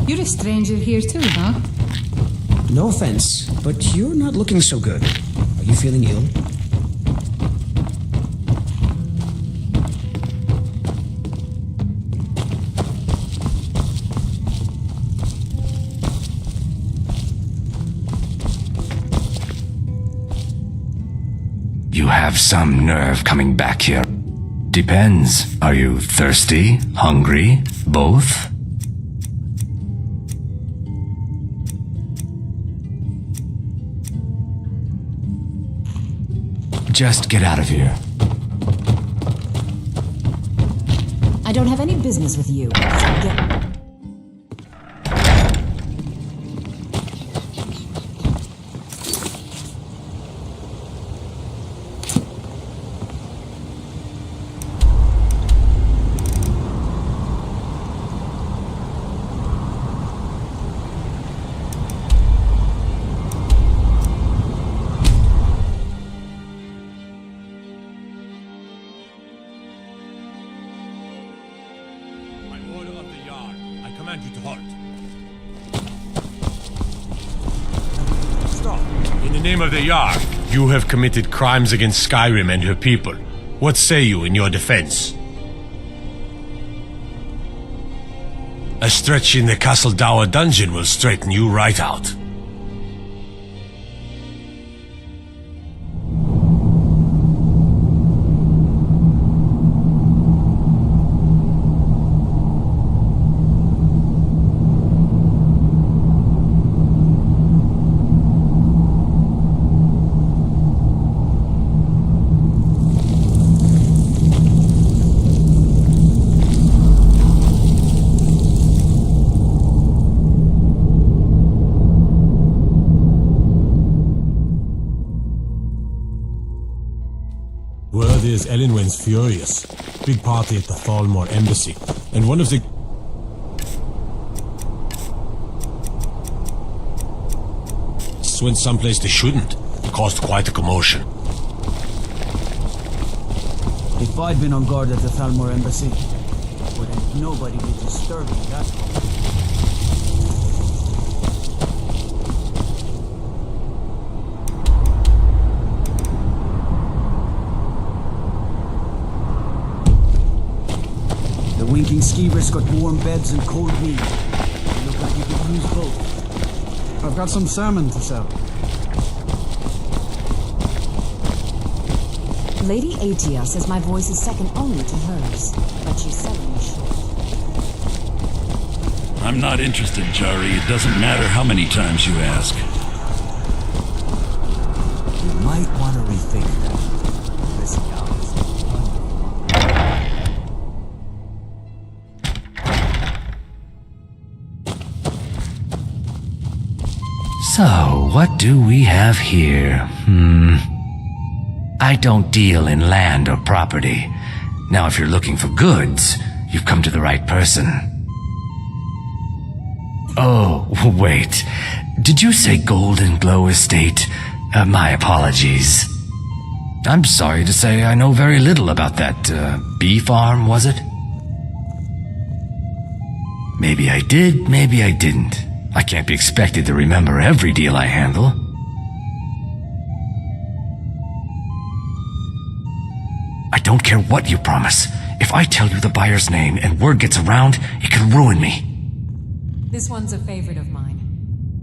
You're a stranger here too, huh? No offense, but you're not looking so good. Are you feeling ill? You have some nerve coming back here. Depends. Are you thirsty? Hungry? Both? Just get out of here. I don't have any business with you. So get... In the name of the Jarl, you have committed crimes against Skyrim and her people. What say you in your defense? A stretch in the Castle Dower dungeon will straighten you right out. Word is Elenwen's furious. Big party at the Thalmor embassy. And one of the... Went someplace they shouldn't. Caused quite a commotion. If I'd been on guard at the Thalmor embassy, wouldn't nobody be disturbing that one. The winking skeever's got warm beds and cold meat. They look like you could use both. I've got some salmon to sell. Lady Atia says my voice is second only to hers, but she's selling me short. I'm not interested, Jari. It doesn't matter how many times you ask. You might want to rethink that. Listen, So, what do we have here? I don't deal in land or property. Now, if you're looking for goods, you've come to the right person. Oh, wait. Did you say Golden Glow Estate? My apologies. I'm sorry to say I know very little about that, bee farm, was it? Maybe I did, maybe I didn't. I can't be expected to remember every deal I handle. I don't care what you promise. If I tell you the buyer's name and word gets around, it can ruin me. This one's a favorite of mine.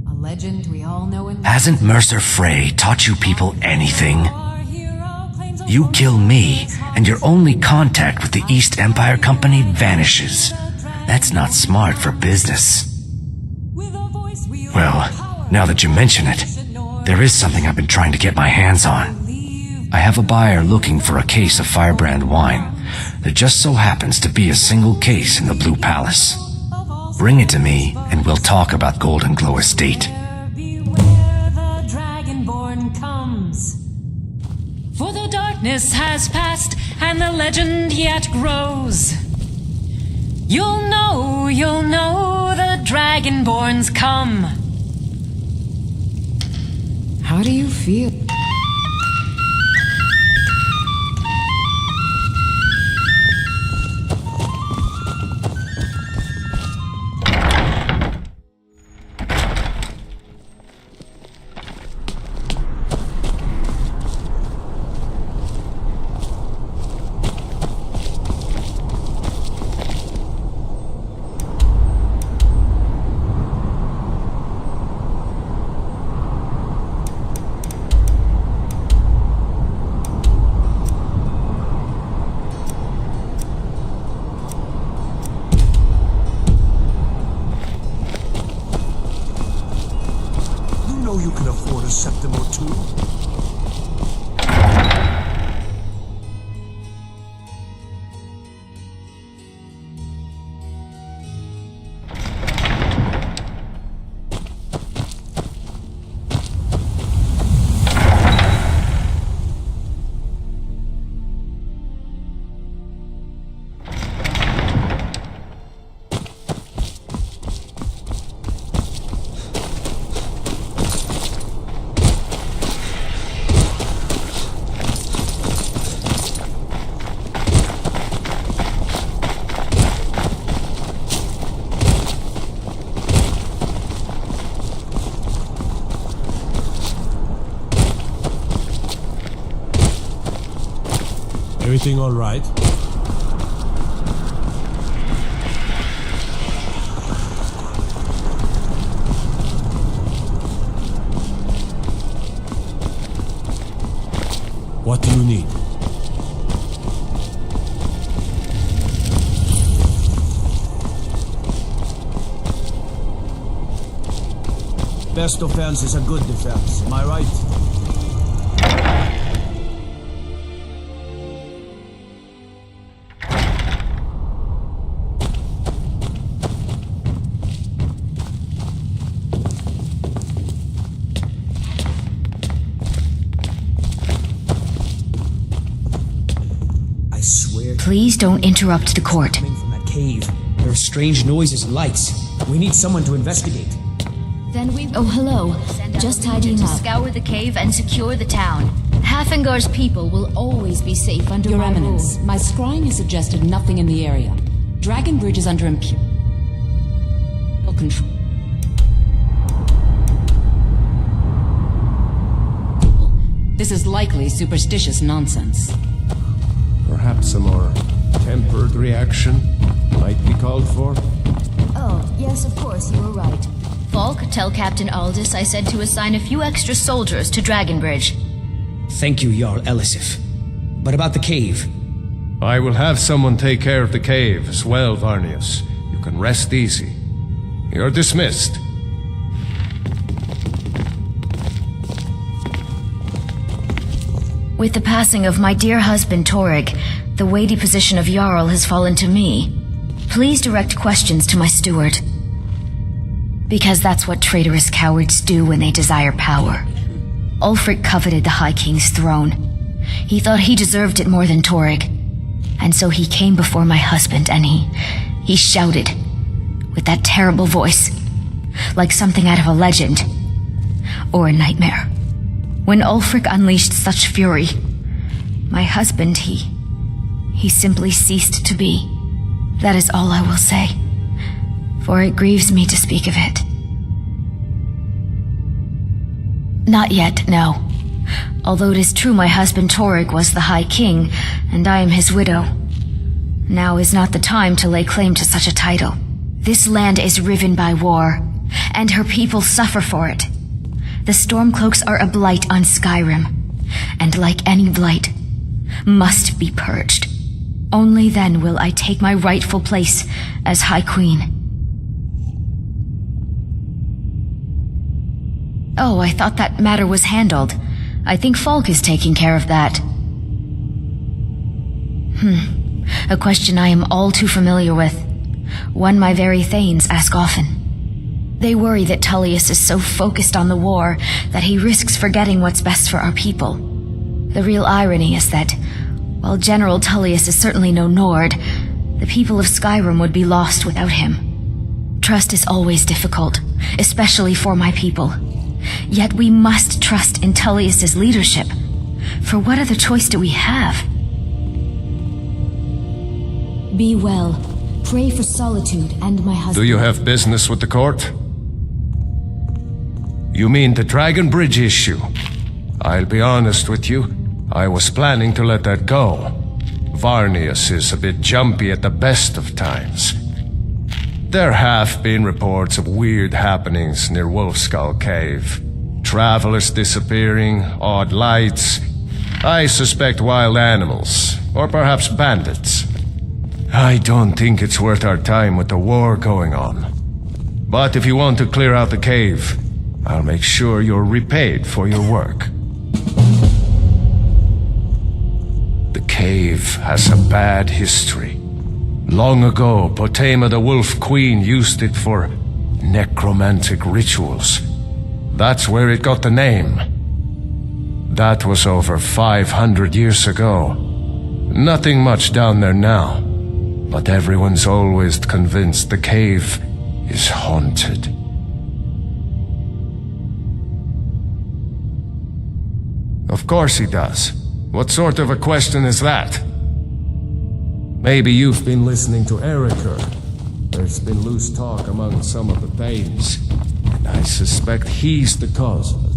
A legend we all know and love. Hasn't Mercer Frey taught you people anything? You kill me, and your only contact with the East Empire Company vanishes. That's not smart for business. Well, now that you mention it, there is something I've been trying to get my hands on. I have a buyer looking for a case of Firebrand wine. There just so happens to be a single case in the Blue Palace. Bring it to me, and we'll talk about Golden Glow Estate. Beware the Dragonborn comes. For the darkness has passed, and the legend yet grows. You'll know the Dragonborns come. How do you feel? too? Everything all right? What do you need? Best offense is a good defense, am I right? I swear. Please don't interrupt the court. Coming from that cave. There are strange noises and lights. We need someone to investigate. Then we... Oh, hello. Just tidying to up. scour the cave and secure the town. Hafingar's people will always be safe under Your my Eminence, rule. my scrying has suggested nothing in the area. Dragon Bridge is under imperial control. This is likely superstitious nonsense. Perhaps a more tempered reaction might be called for. Oh, yes, of course, you were right. Falk, tell Captain Aldous I said to assign a few extra soldiers to Dragonbridge. Thank you, Jarl Elisif. But about the cave. I will have someone take care of the cave as well, Varnius. You can rest easy. You're dismissed. With the passing of my dear husband Torrig, the weighty position of Jarl has fallen to me. Please direct questions to my steward. Because that's what traitorous cowards do when they desire power. Ulfric coveted the High King's throne. He thought he deserved it more than Torrig. And so he came before my husband and he shouted with that terrible voice, like something out of a legend or a nightmare. When Ulfric unleashed such fury, my husband, he simply ceased to be. That is all I will say, for it grieves me to speak of it. Not yet, no. Although it is true my husband Torrig was the High King, and I am his widow. Now is not the time to lay claim to such a title. This land is riven by war, and her people suffer for it. The Stormcloaks are a blight on Skyrim, and like any blight, must be purged. Only then will I take my rightful place as High Queen. Oh, I thought that matter was handled. I think Falk is taking care of that. A question I am all too familiar with. One my very Thanes ask often. They worry that Tullius is so focused on the war that he risks forgetting what's best for our people. The real irony is that, while General Tullius is certainly no Nord, the people of Skyrim would be lost without him. Trust is always difficult, especially for my people. Yet we must trust in Tullius's leadership. For what other choice do we have? Be well. Pray for solitude and my husband. Do you have business with the court? You mean the Dragon Bridge issue? I'll be honest with you. I was planning to let that go. Varnius is a bit jumpy at the best of times. There have been reports of weird happenings near Wolfskull Cave. Travelers disappearing, odd lights. I suspect wild animals, or perhaps bandits. I don't think it's worth our time with the war going on. But if you want to clear out the cave, I'll make sure you're repaid for your work. The cave has a bad history. Long ago, Potema the Wolf Queen used it for necromantic rituals. That's where it got the name. That was over 500 years ago. Nothing much down there now, but everyone's always convinced the cave is haunted. Of course he does. What sort of a question is that? Maybe you've been listening to Erica. There's been loose talk among some of the Thanes, and I suspect he's the cause of it.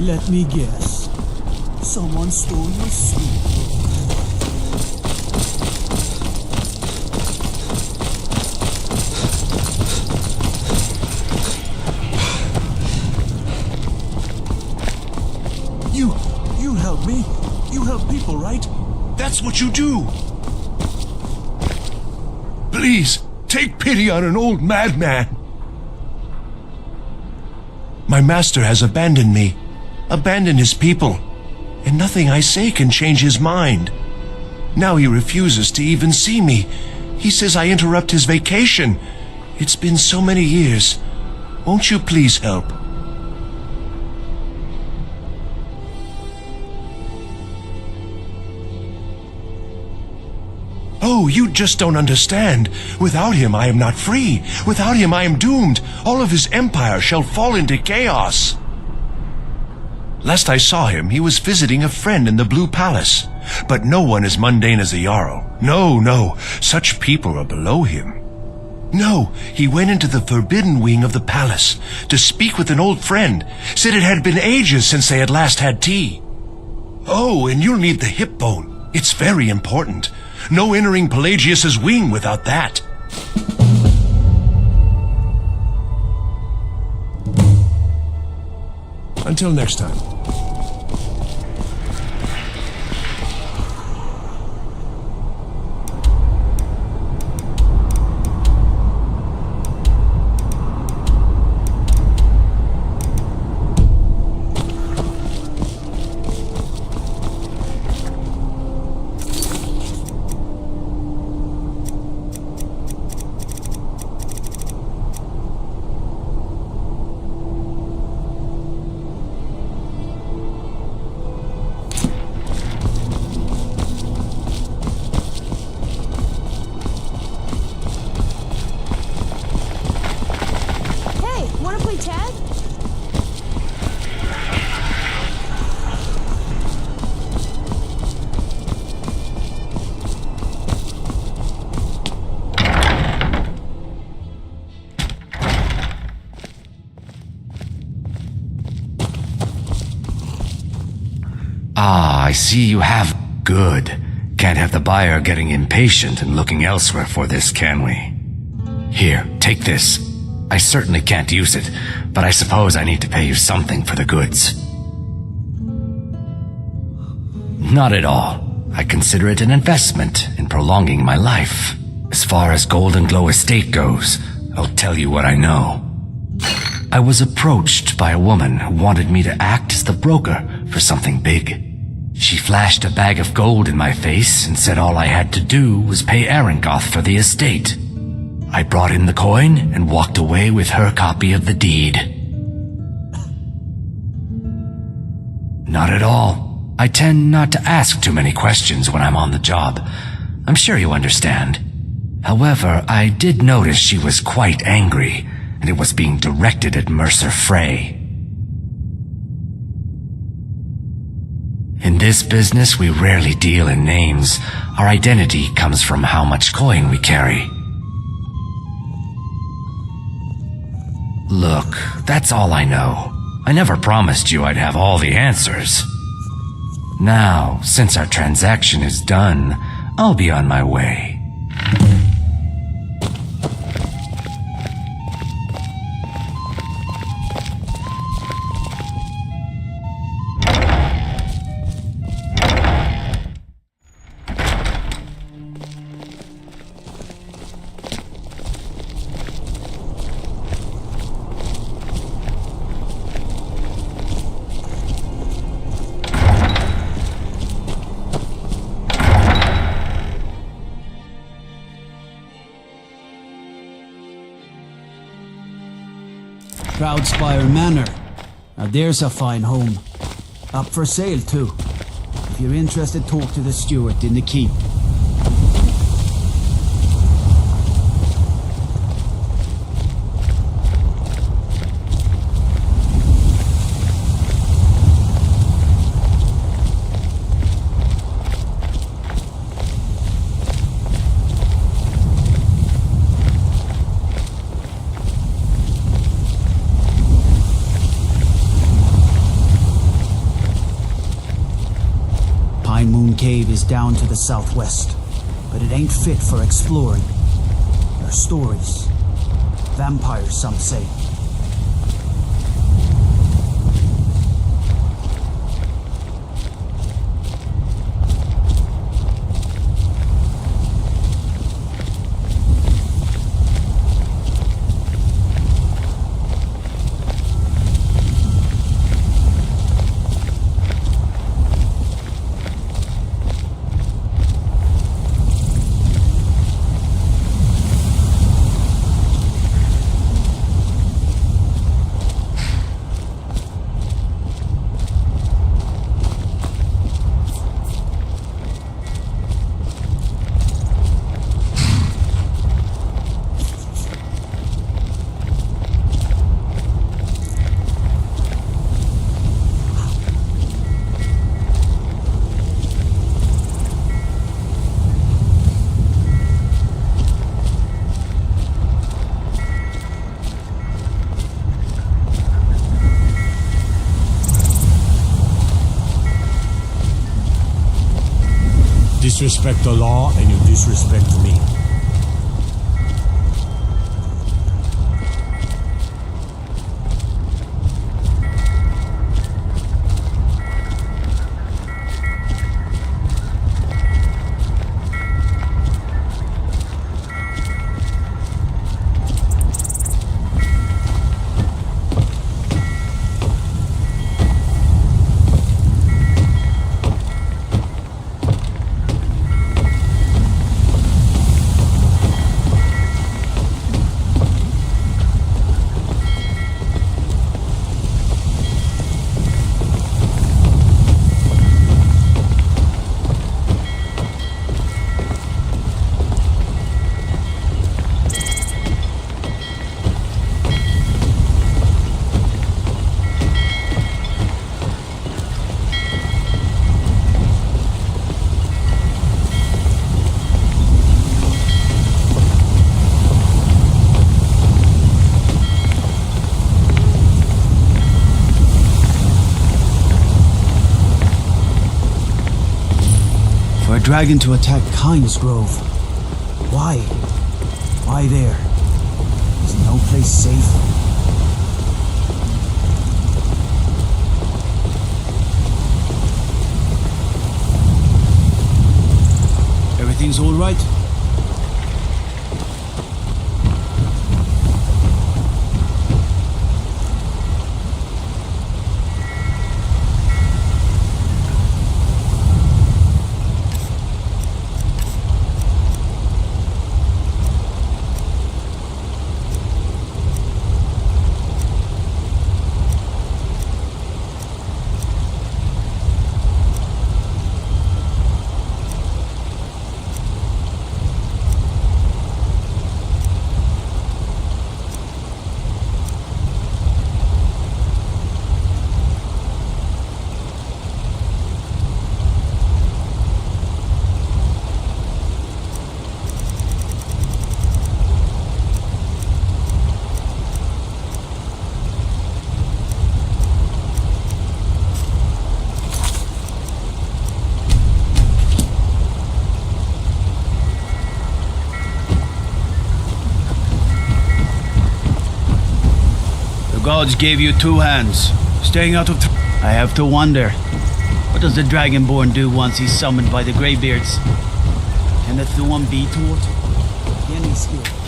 Let me guess. Someone stole your soup. You help me. You help people, right? That's what you do. Please, take pity on an old madman. My master has abandoned me. Abandoned his people, and nothing I say can change his mind. Now he refuses to even see me. He says I interrupt his vacation. It's been so many years. Won't you please help? Oh, you just don't understand. Without him, I am not free. Without him, I am doomed. All of his empire shall fall into chaos. Last I saw him, he was visiting a friend in the Blue Palace. But no one as mundane as a Jarl. No, such people are below him. No, he went into the forbidden wing of the palace to speak with an old friend. Said it had been ages since they had last had tea. Oh, and you'll need the hip bone. It's very important. No entering Pelagius's wing without that. Until next time. Ah, I see you have... Good. Can't have the buyer getting impatient and looking elsewhere for this, can we? Here, take this. I certainly can't use it, but I suppose I need to pay you something for the goods. Not at all. I consider it an investment in prolonging my life. As far as Golden Glow Estate goes, I'll tell you what I know. I was approached by a woman who wanted me to act as the broker for something big. She flashed a bag of gold in my face and said all I had to do was pay Arangoth for the estate. I brought in the coin and walked away with her copy of the deed. Not at all. I tend not to ask too many questions when I'm on the job. I'm sure you understand. However, I did notice she was quite angry, and it was being directed at Mercer Frey. In this business, we rarely deal in names. Our identity comes from how much coin we carry. Look, that's all I know. I never promised you I'd have all the answers. Now, since our transaction is done, I'll be on my way. Proudspire Manor. Now there's a fine home. Up for sale too. If you're interested, talk to the steward in the keep. Cave is down to the southwest, but it ain't fit for exploring. There are stories. Vampires, some say. Disrespect the law and you disrespect me. For a dragon to attack Kyne's Grove. Why? Why there? Is no place safe? Everything's all right? gods gave you two hands. Staying out of I have to wonder, what does the Dragonborn do once he's summoned by the Greybeards? Can the Thuan be taught? Any skill?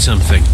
something.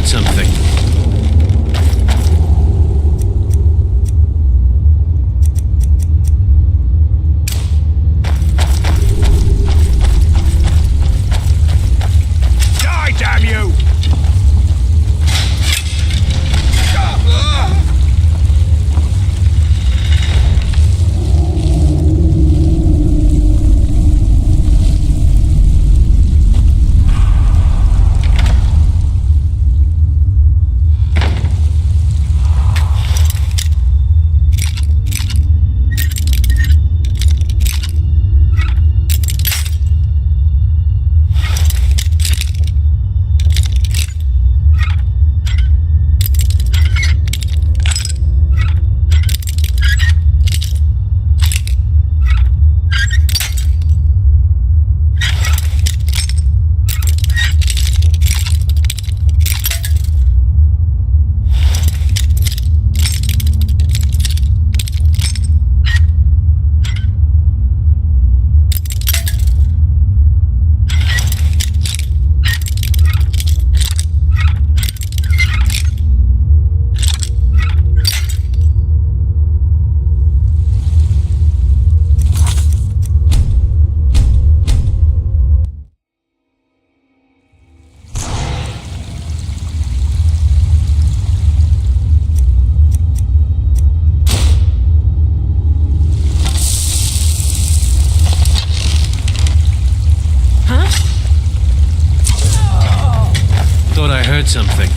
heard something. Die, damn you! Thought I heard something.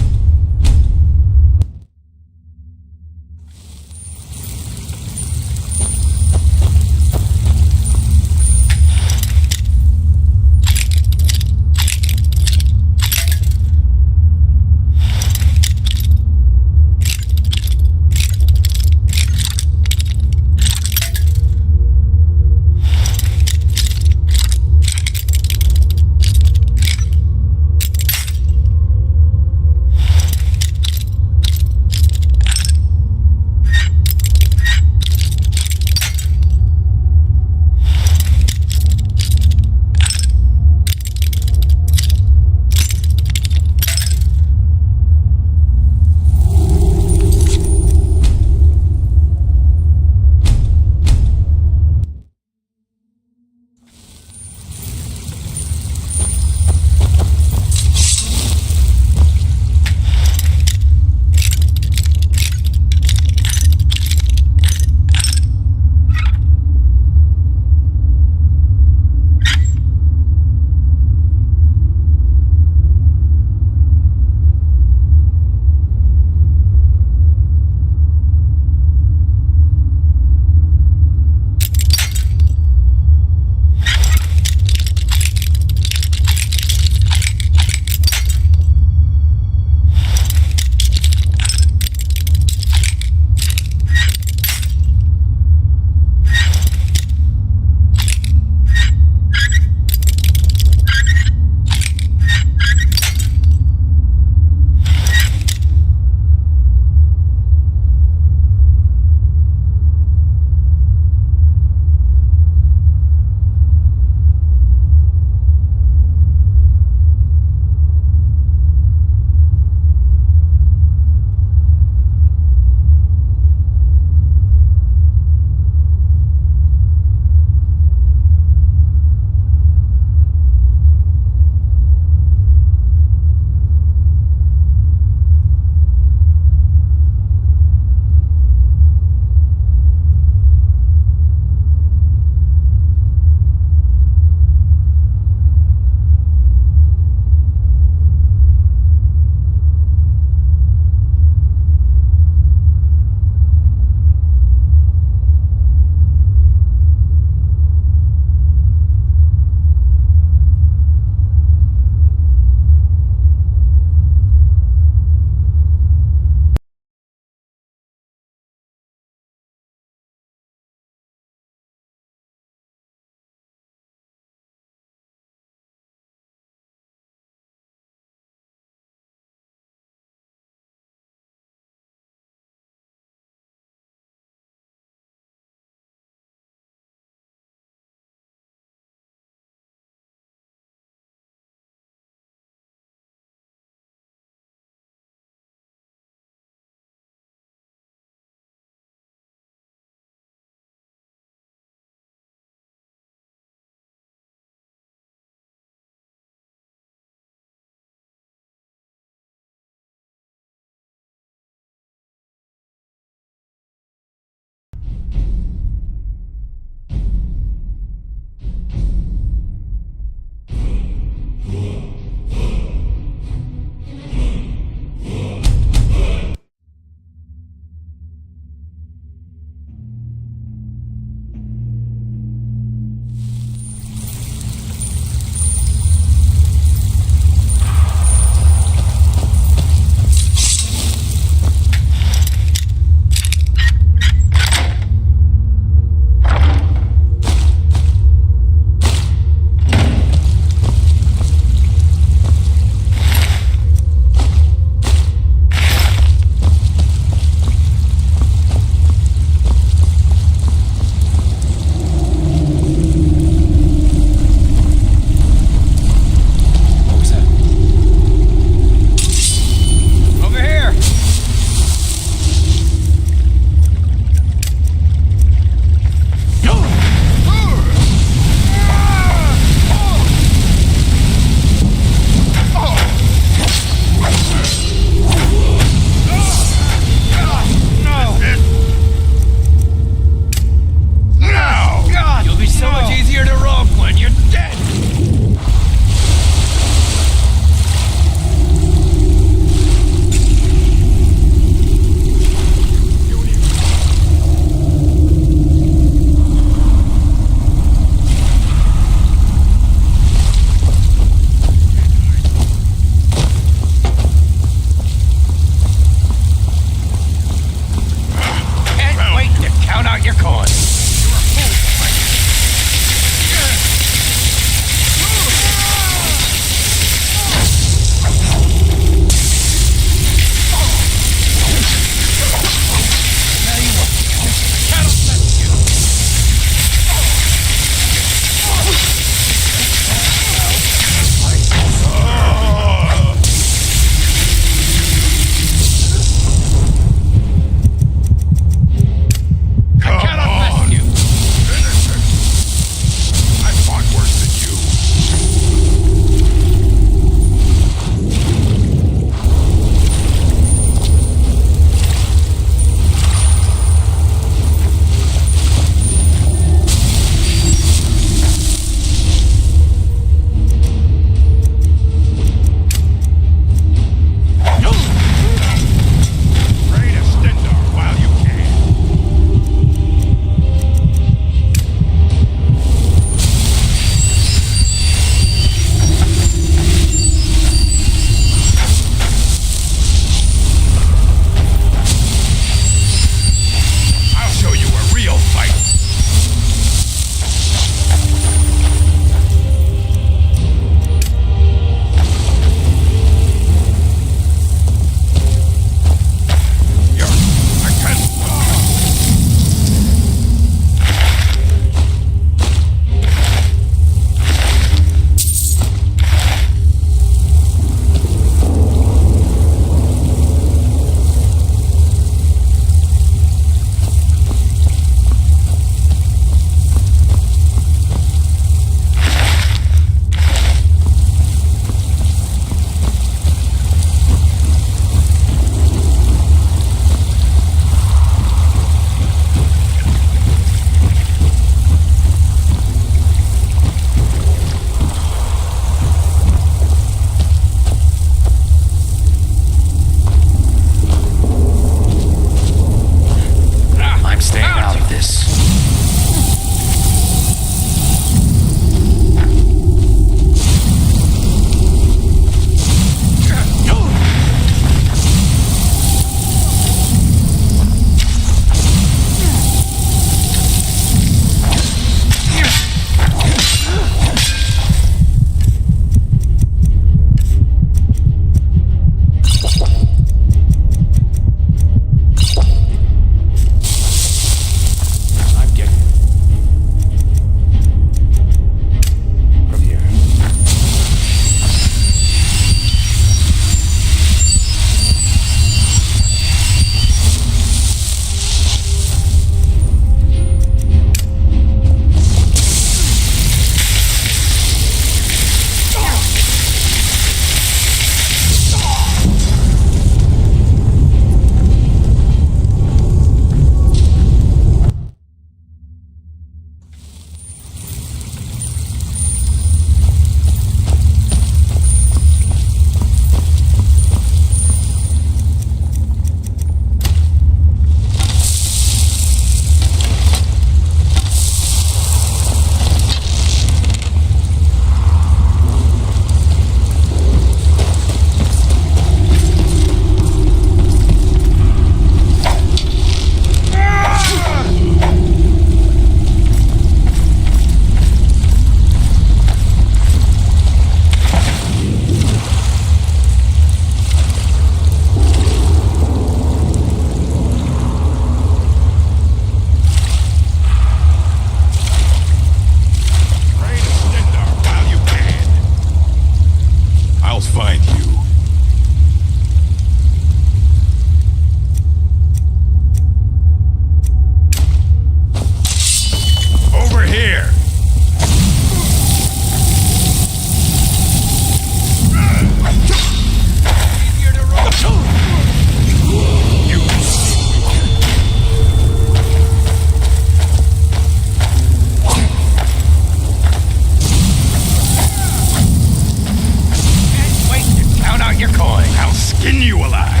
skin you alive.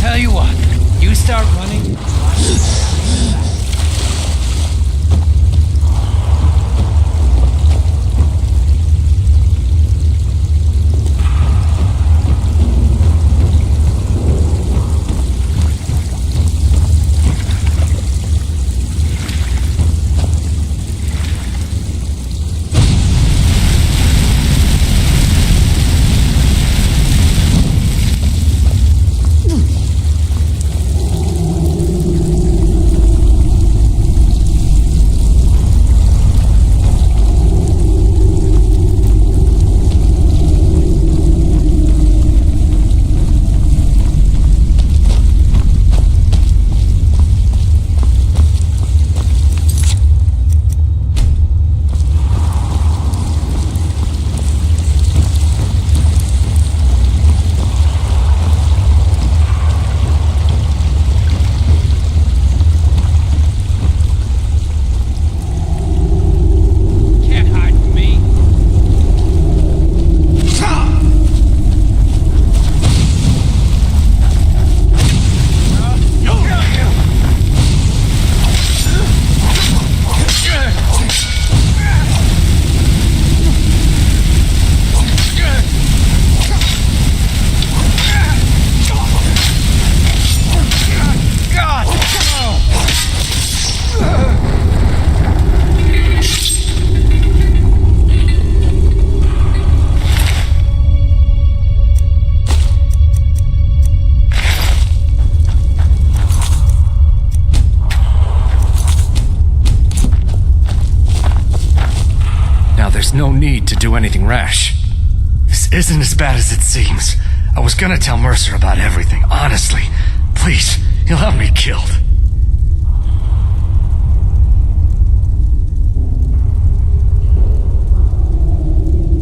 Tell you what, you start running. No need to do anything rash. This isn't as bad as it seems. I was gonna tell Mercer about everything, honestly. Please, he'll have me killed.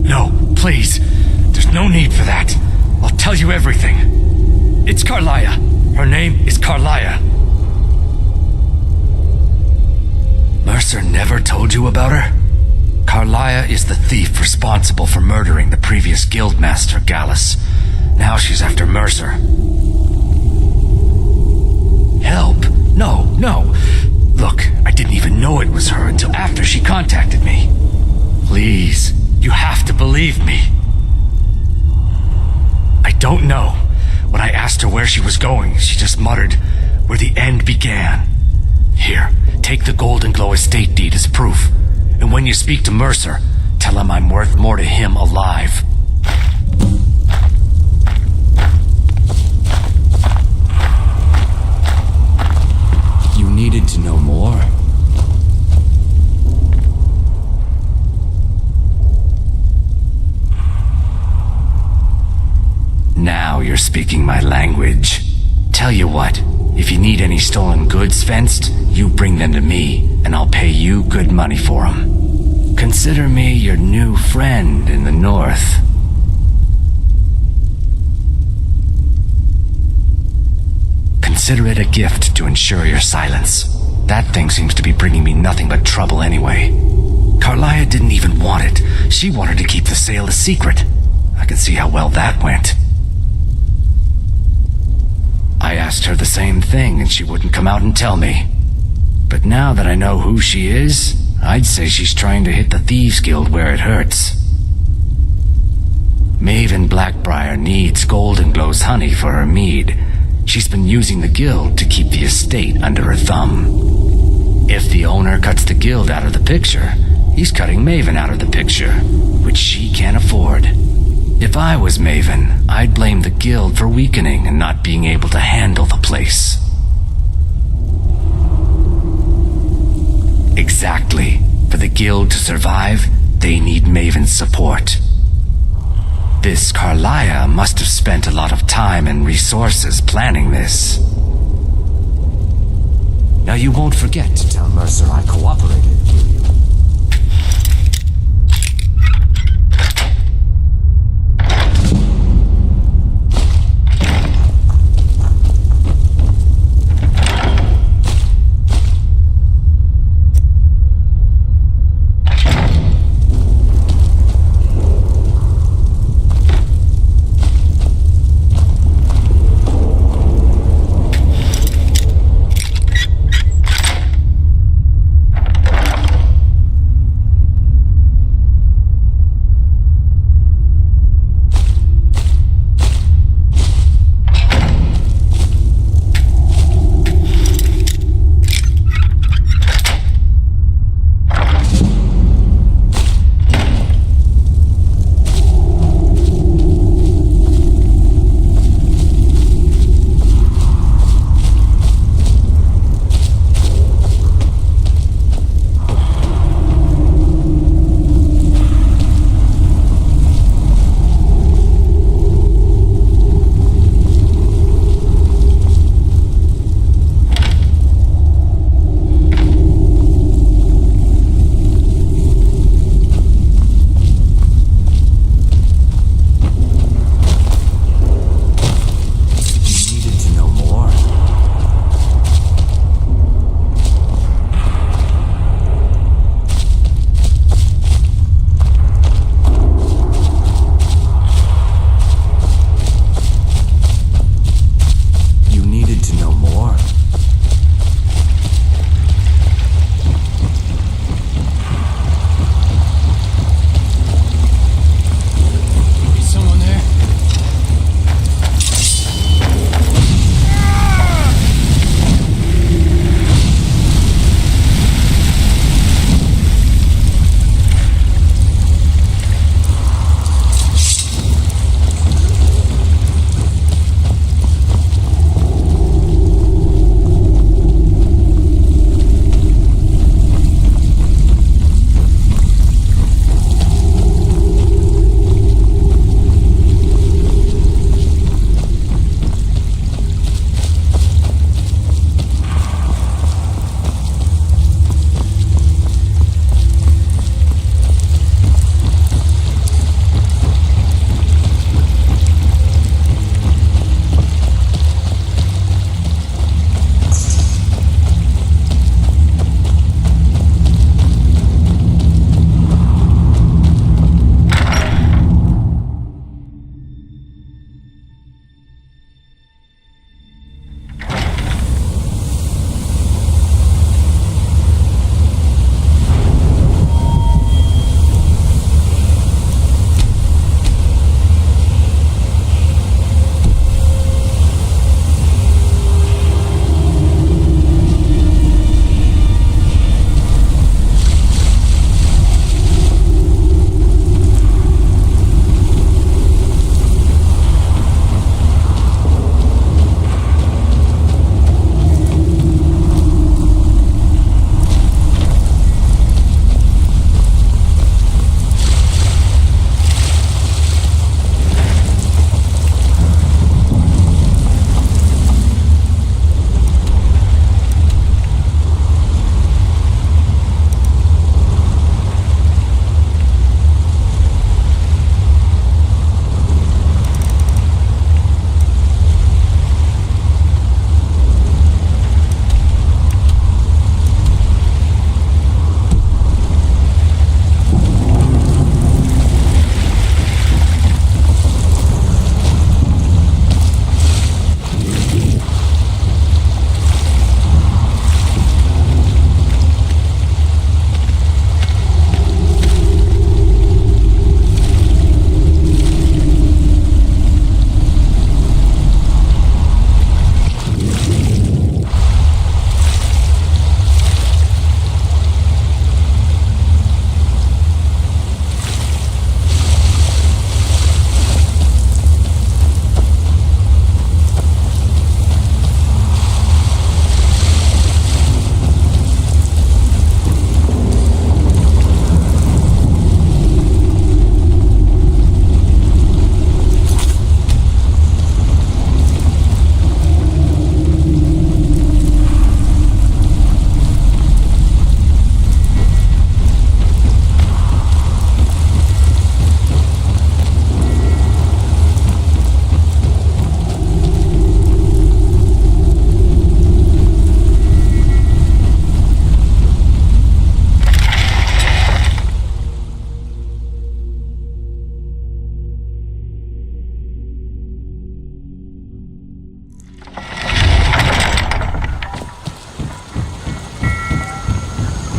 No, please. There's no need for that. I'll tell you everything. It's Carlia. Her name is Carlia. Mercer never told you about her? Carlia is the thief responsible for murdering the previous guildmaster, Gallus. Now she's after Mercer. Help? No. Look, I didn't even know it was her until after she contacted me. Please, you have to believe me. I don't know. When I asked her where she was going, she just muttered, "Where the end began." Here, take the Golden Glow estate deed as proof. And when you speak to Mercer, tell him I'm worth more to him alive. You needed to know more. Now you're speaking my language. Tell you what, if you need any stolen goods fenced, you bring them to me, and I'll pay you good money for them. Consider me your new friend in the north. Consider it a gift to ensure your silence. That thing seems to be bringing me nothing but trouble anyway. Carlia didn't even want it. She wanted to keep the sale a secret. I can see how well that went. I asked her the same thing and she wouldn't come out and tell me. But now that I know who she is, I'd say she's trying to hit the Thieves Guild where it hurts. Maven Blackbriar needs Golden Glow's honey for her mead. She's been using the guild to keep the estate under her thumb. If the owner cuts the guild out of the picture, he's cutting Maven out of the picture, which she can't afford. If I was Maven, I'd blame the guild for weakening and not being able to handle the place. Exactly. For the guild to survive, they need Maven's support. This Carlia must have spent a lot of time and resources planning this. Now you won't forget to tell Mercer I cooperated, will you?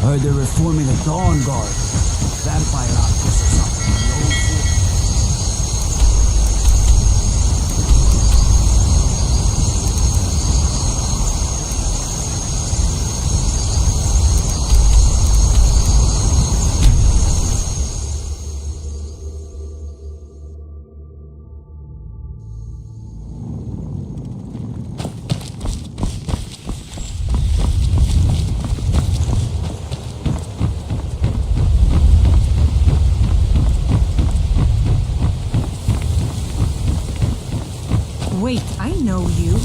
Heard they're reforming the Dawn Guard. Vampire outpost or something. in the old fort. Wait, I know you.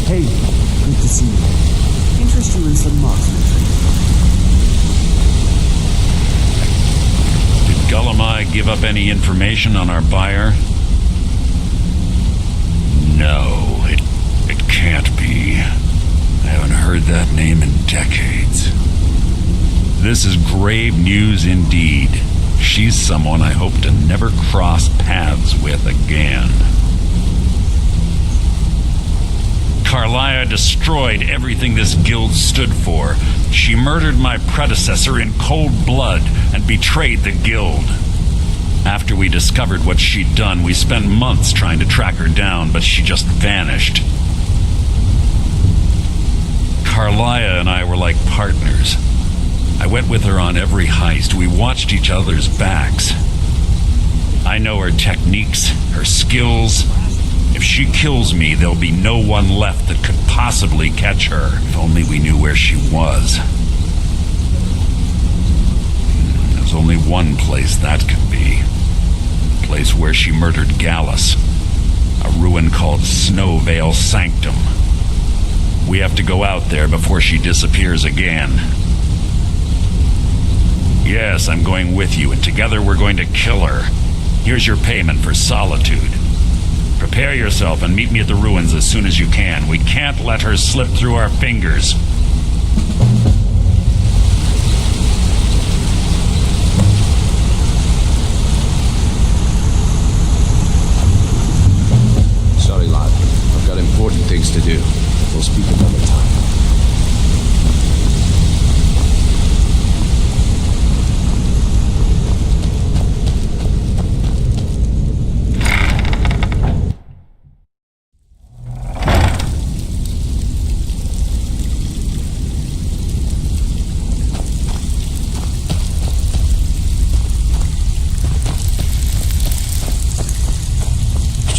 Hey, good to see you. Interest you in some marksmanship. Did Gullamai give up any information on our buyer? No, it can't be. I haven't heard that name in decades. This is grave news indeed. She's someone I hope to never cross paths with again. Carlia destroyed everything this guild stood for. She murdered my predecessor in cold blood and betrayed the guild. After we discovered what she'd done, we spent months trying to track her down, but she just vanished. Carlia and I were like partners. I went with her on every heist. We watched each other's backs. I know her techniques, her skills. If she kills me, there'll be no one left that could possibly catch her. If only we knew where she was. There's only one place that could be. A place where she murdered Gallus. A ruin called Snowvale Sanctum. We have to go out there before she disappears again. Yes, I'm going with you, and together we're going to kill her. Here's your payment for solitude. Prepare yourself and meet me at the ruins as soon as you can. We can't let her slip through our fingers. Sorry, lad. I've got important things to do. We'll speak another time.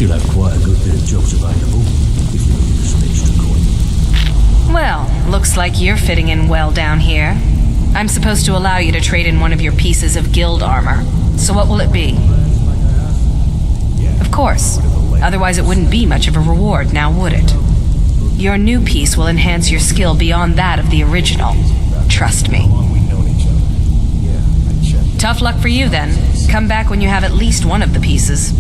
Still have quite a good bit of jobs available, if you need some extra coin. Well, looks like you're fitting in well down here. I'm supposed to allow you to trade in one of your pieces of guild armor. So what will it be? Of course. Otherwise it wouldn't be much of a reward, now would it? Your new piece will enhance your skill beyond that of the original. Trust me. Tough luck for you then. Come back when you have at least one of the pieces.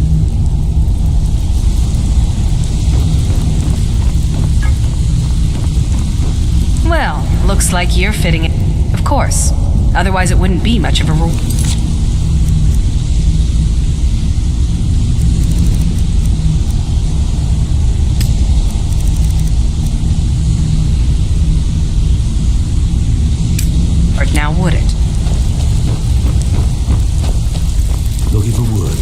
Well, looks like you're fitting it. Of course. Otherwise it wouldn't be much of a reward. Now would it? Looking for wood.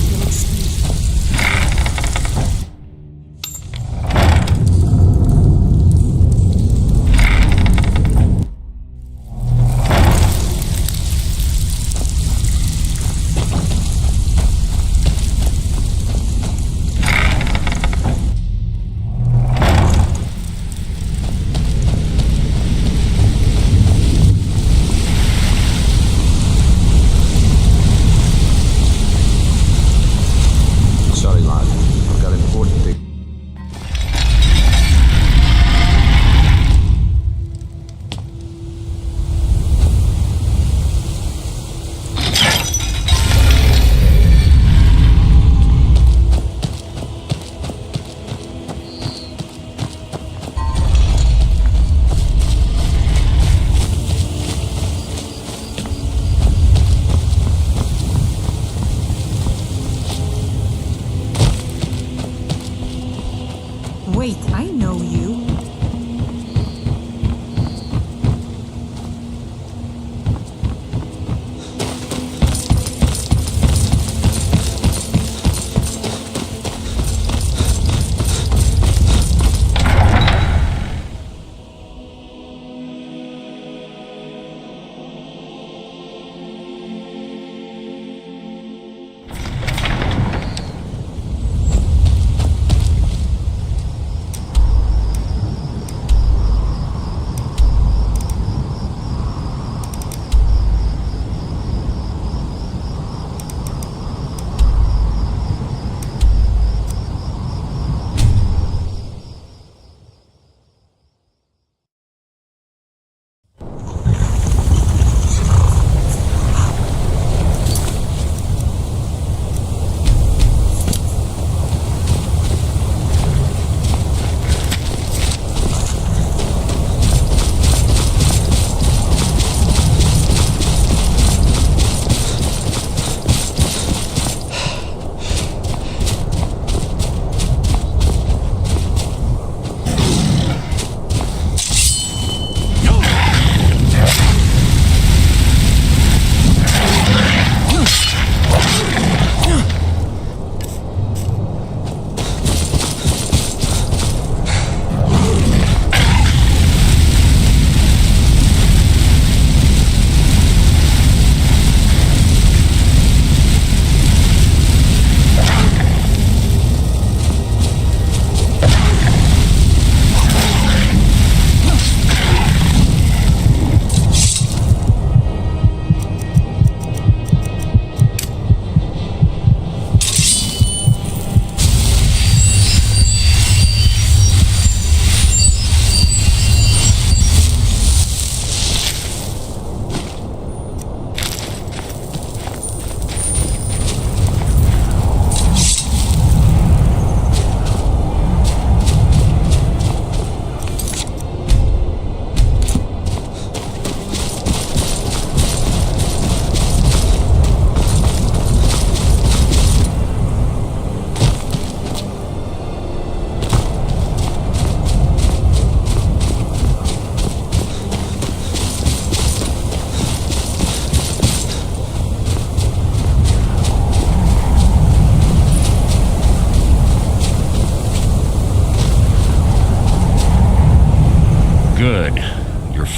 I know you.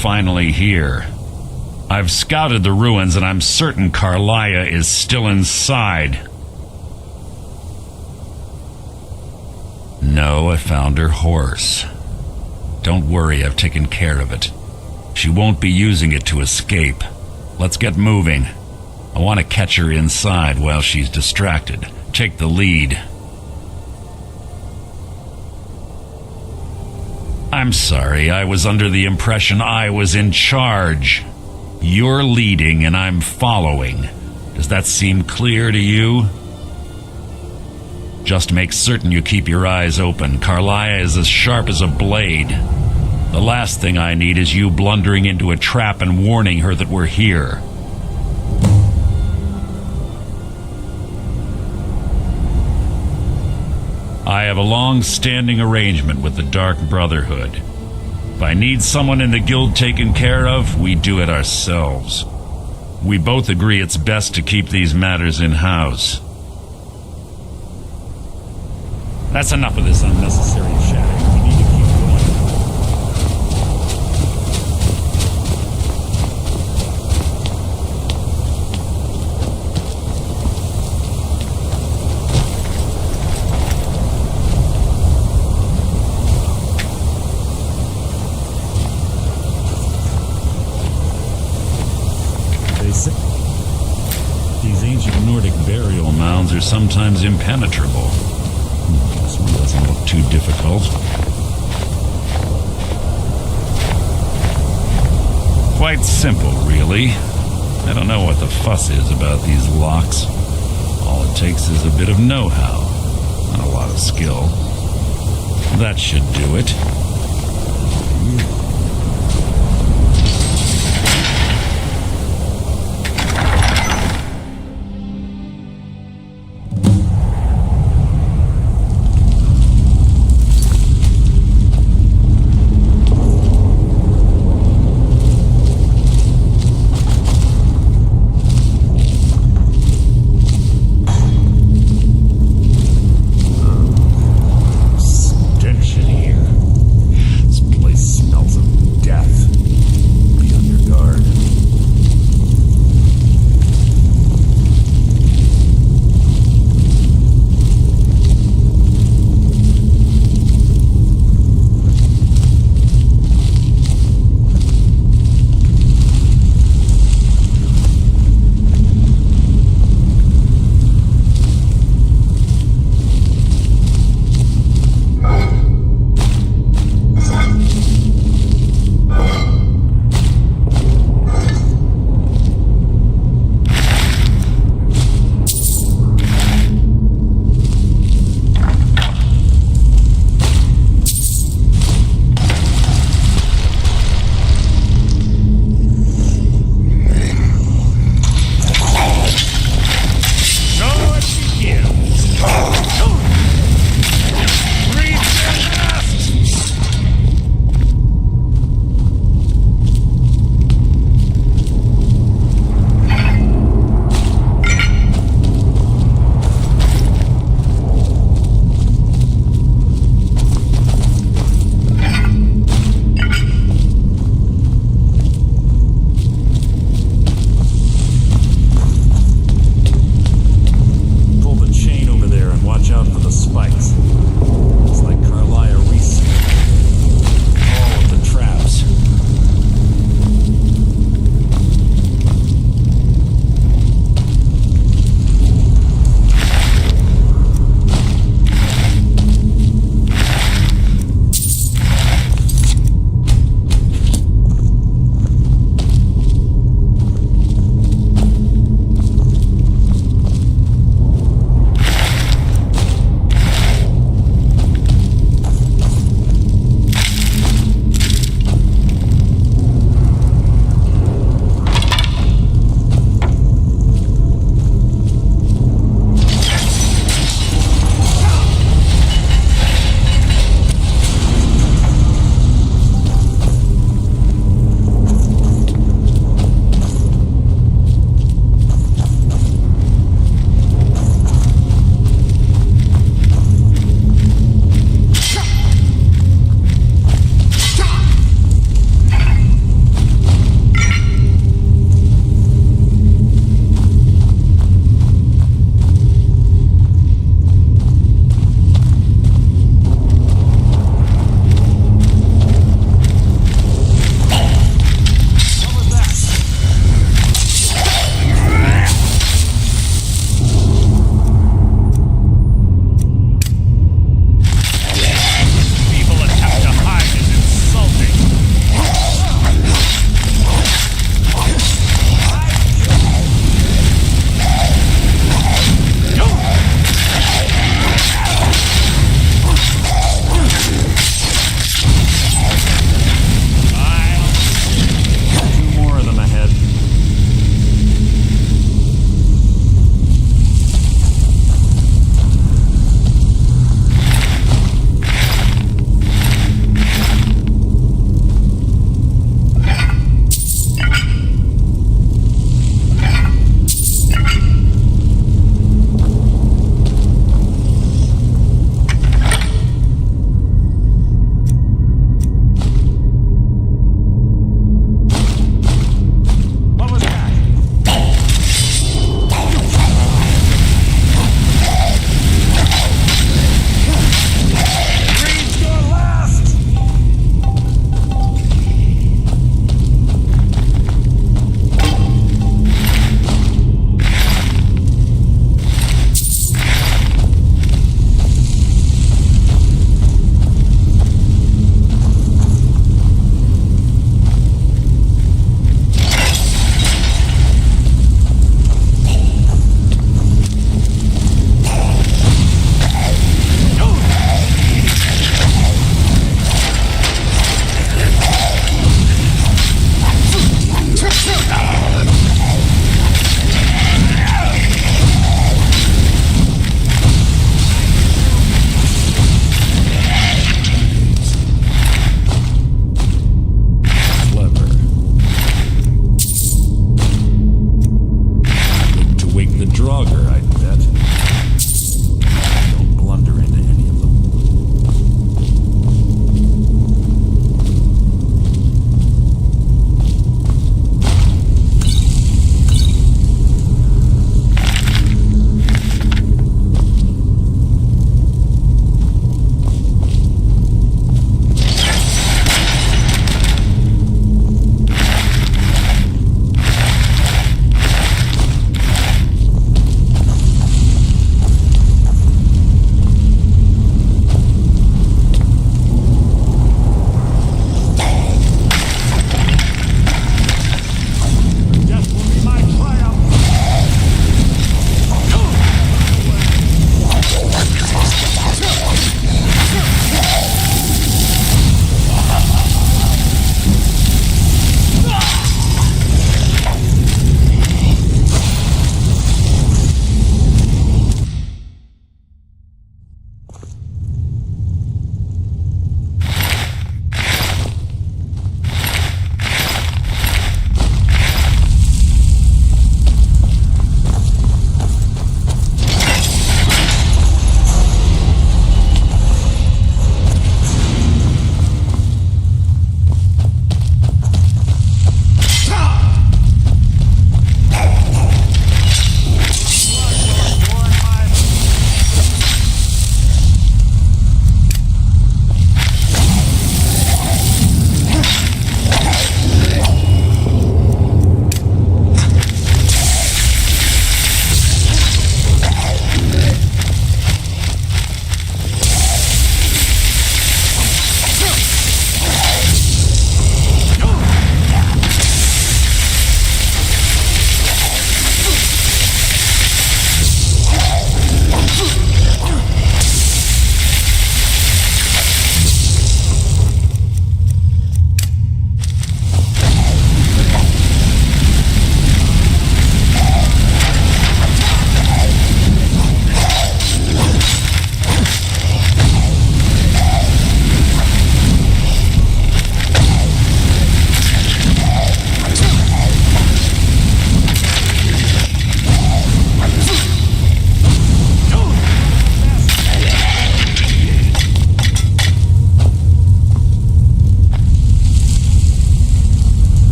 Finally here. I've scouted the ruins and I'm certain Carlia is still inside. No, I found her horse. Don't worry, I've taken care of it. She won't be using it to escape. Let's get moving. I want to catch her inside while she's distracted. Take the lead. I'm sorry, I was under the impression I was in charge. You're leading and I'm following. Does that seem clear to you? Just make certain you keep your eyes open. Carlia is as sharp as a blade. The last thing I need is you blundering into a trap and warning her that we're here. I have a long-standing arrangement with the Dark Brotherhood. If I need someone in the guild taken care of, we do it ourselves. We both agree it's best to keep these matters in-house. That's enough of this unnecessary chatting. We need to keep going. These ancient Nordic burial mounds are sometimes impenetrable. This one doesn't look too difficult. Quite simple, really. I don't know what the fuss is about these locks. All it takes is a bit of know-how, not a lot of skill. That should do it.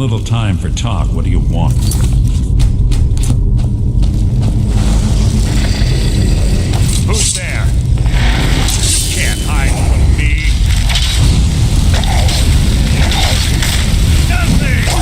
little time for talk. What do you want? Who's there? You can't hide from me. Nothing!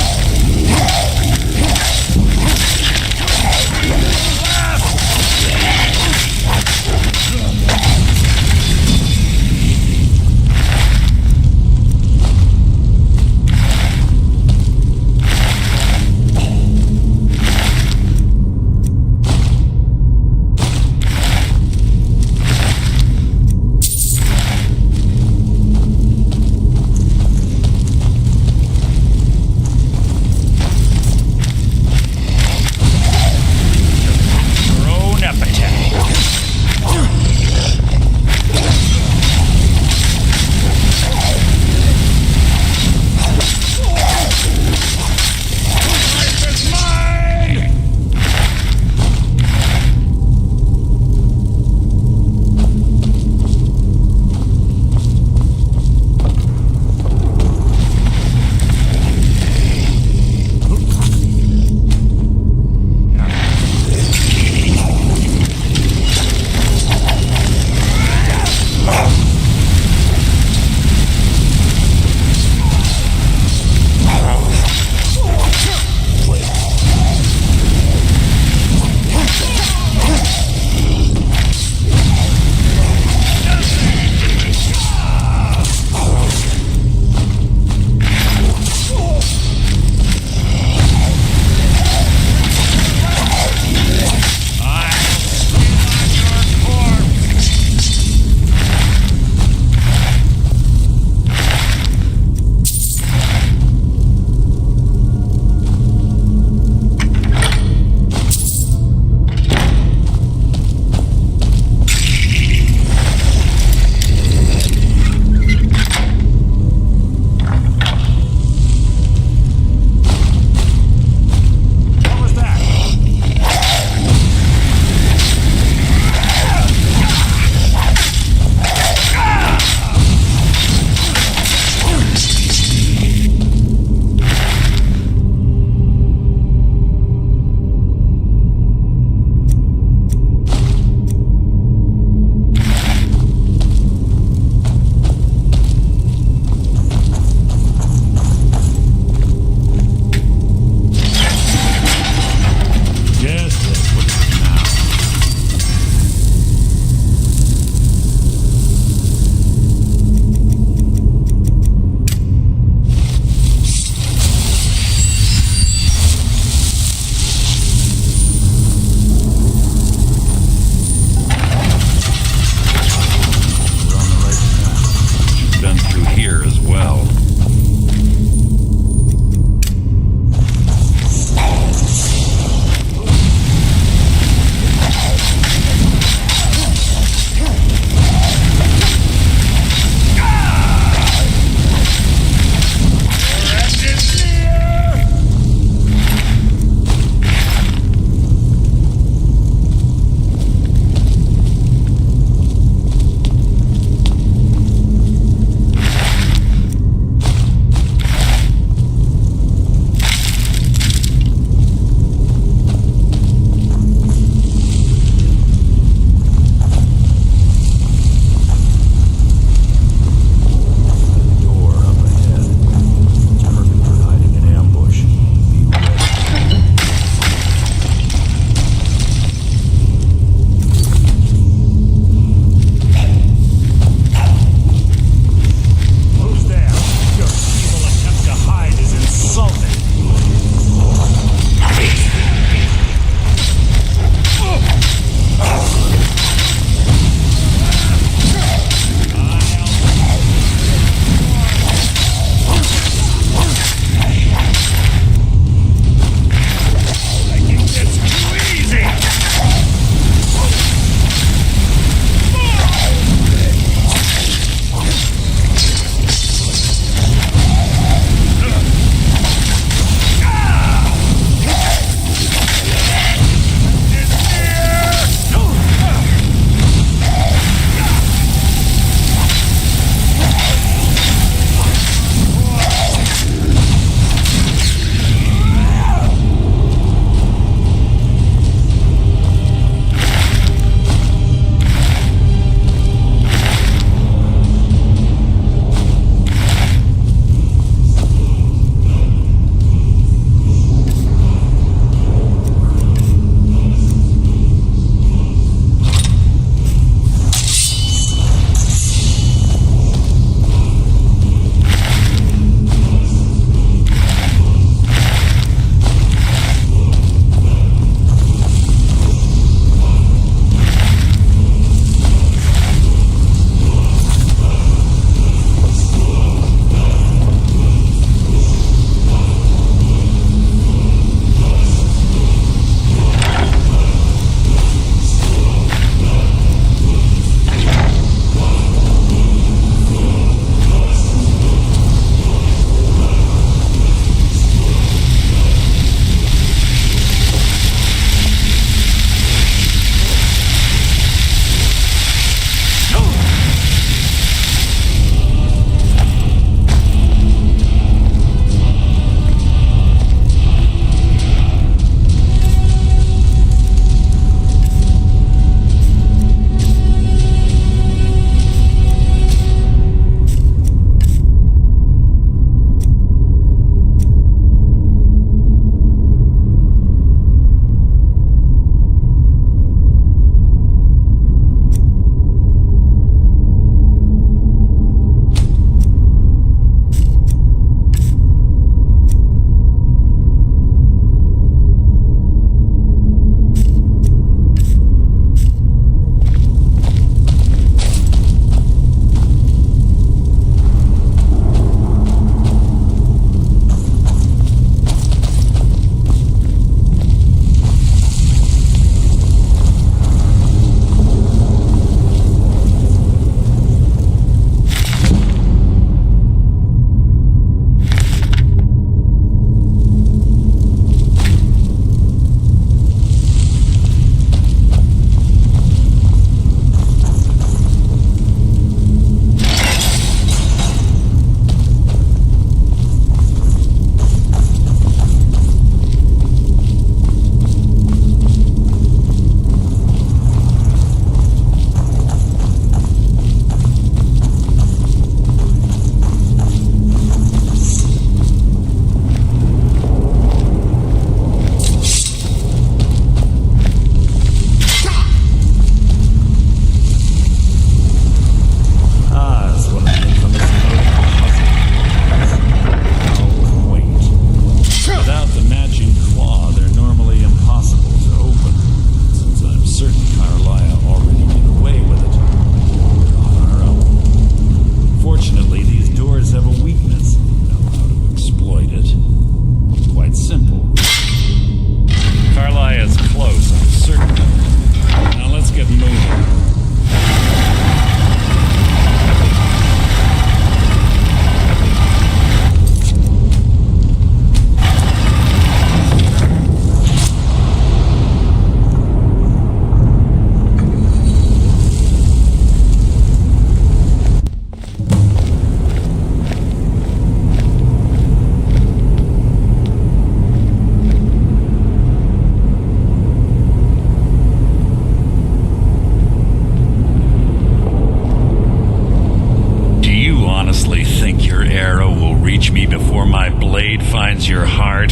reach me before my blade finds your heart?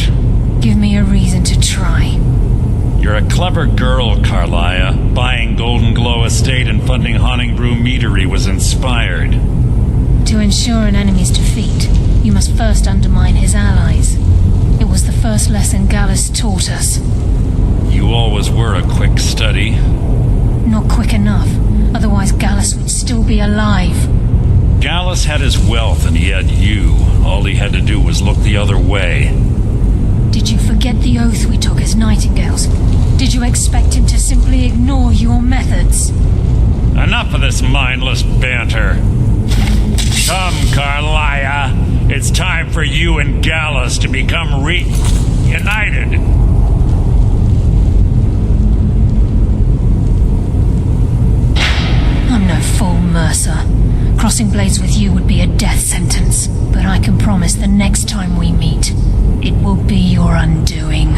Give me a reason to try. You're a clever girl, Carlia. Buying Golden Glow Estate and funding Haunting Brew Meadery was inspired. To ensure an enemy's defeat, you must first undermine his allies. It was the first lesson Gallus taught us. You always were a quick study. Not quick enough, otherwise Gallus would still be alive. Gallus had his wealth and he had you. All he had to do was look the other way. Did you forget the oath we took as Nightingales? Did you expect him to simply ignore your methods? Enough of this mindless banter. Come, Carlia. It's time for you and Gallus to become reunited. I'm no fool, Mercer. Crossing blades with you would be a death sentence. But I can promise the next time we meet, it will be your undoing.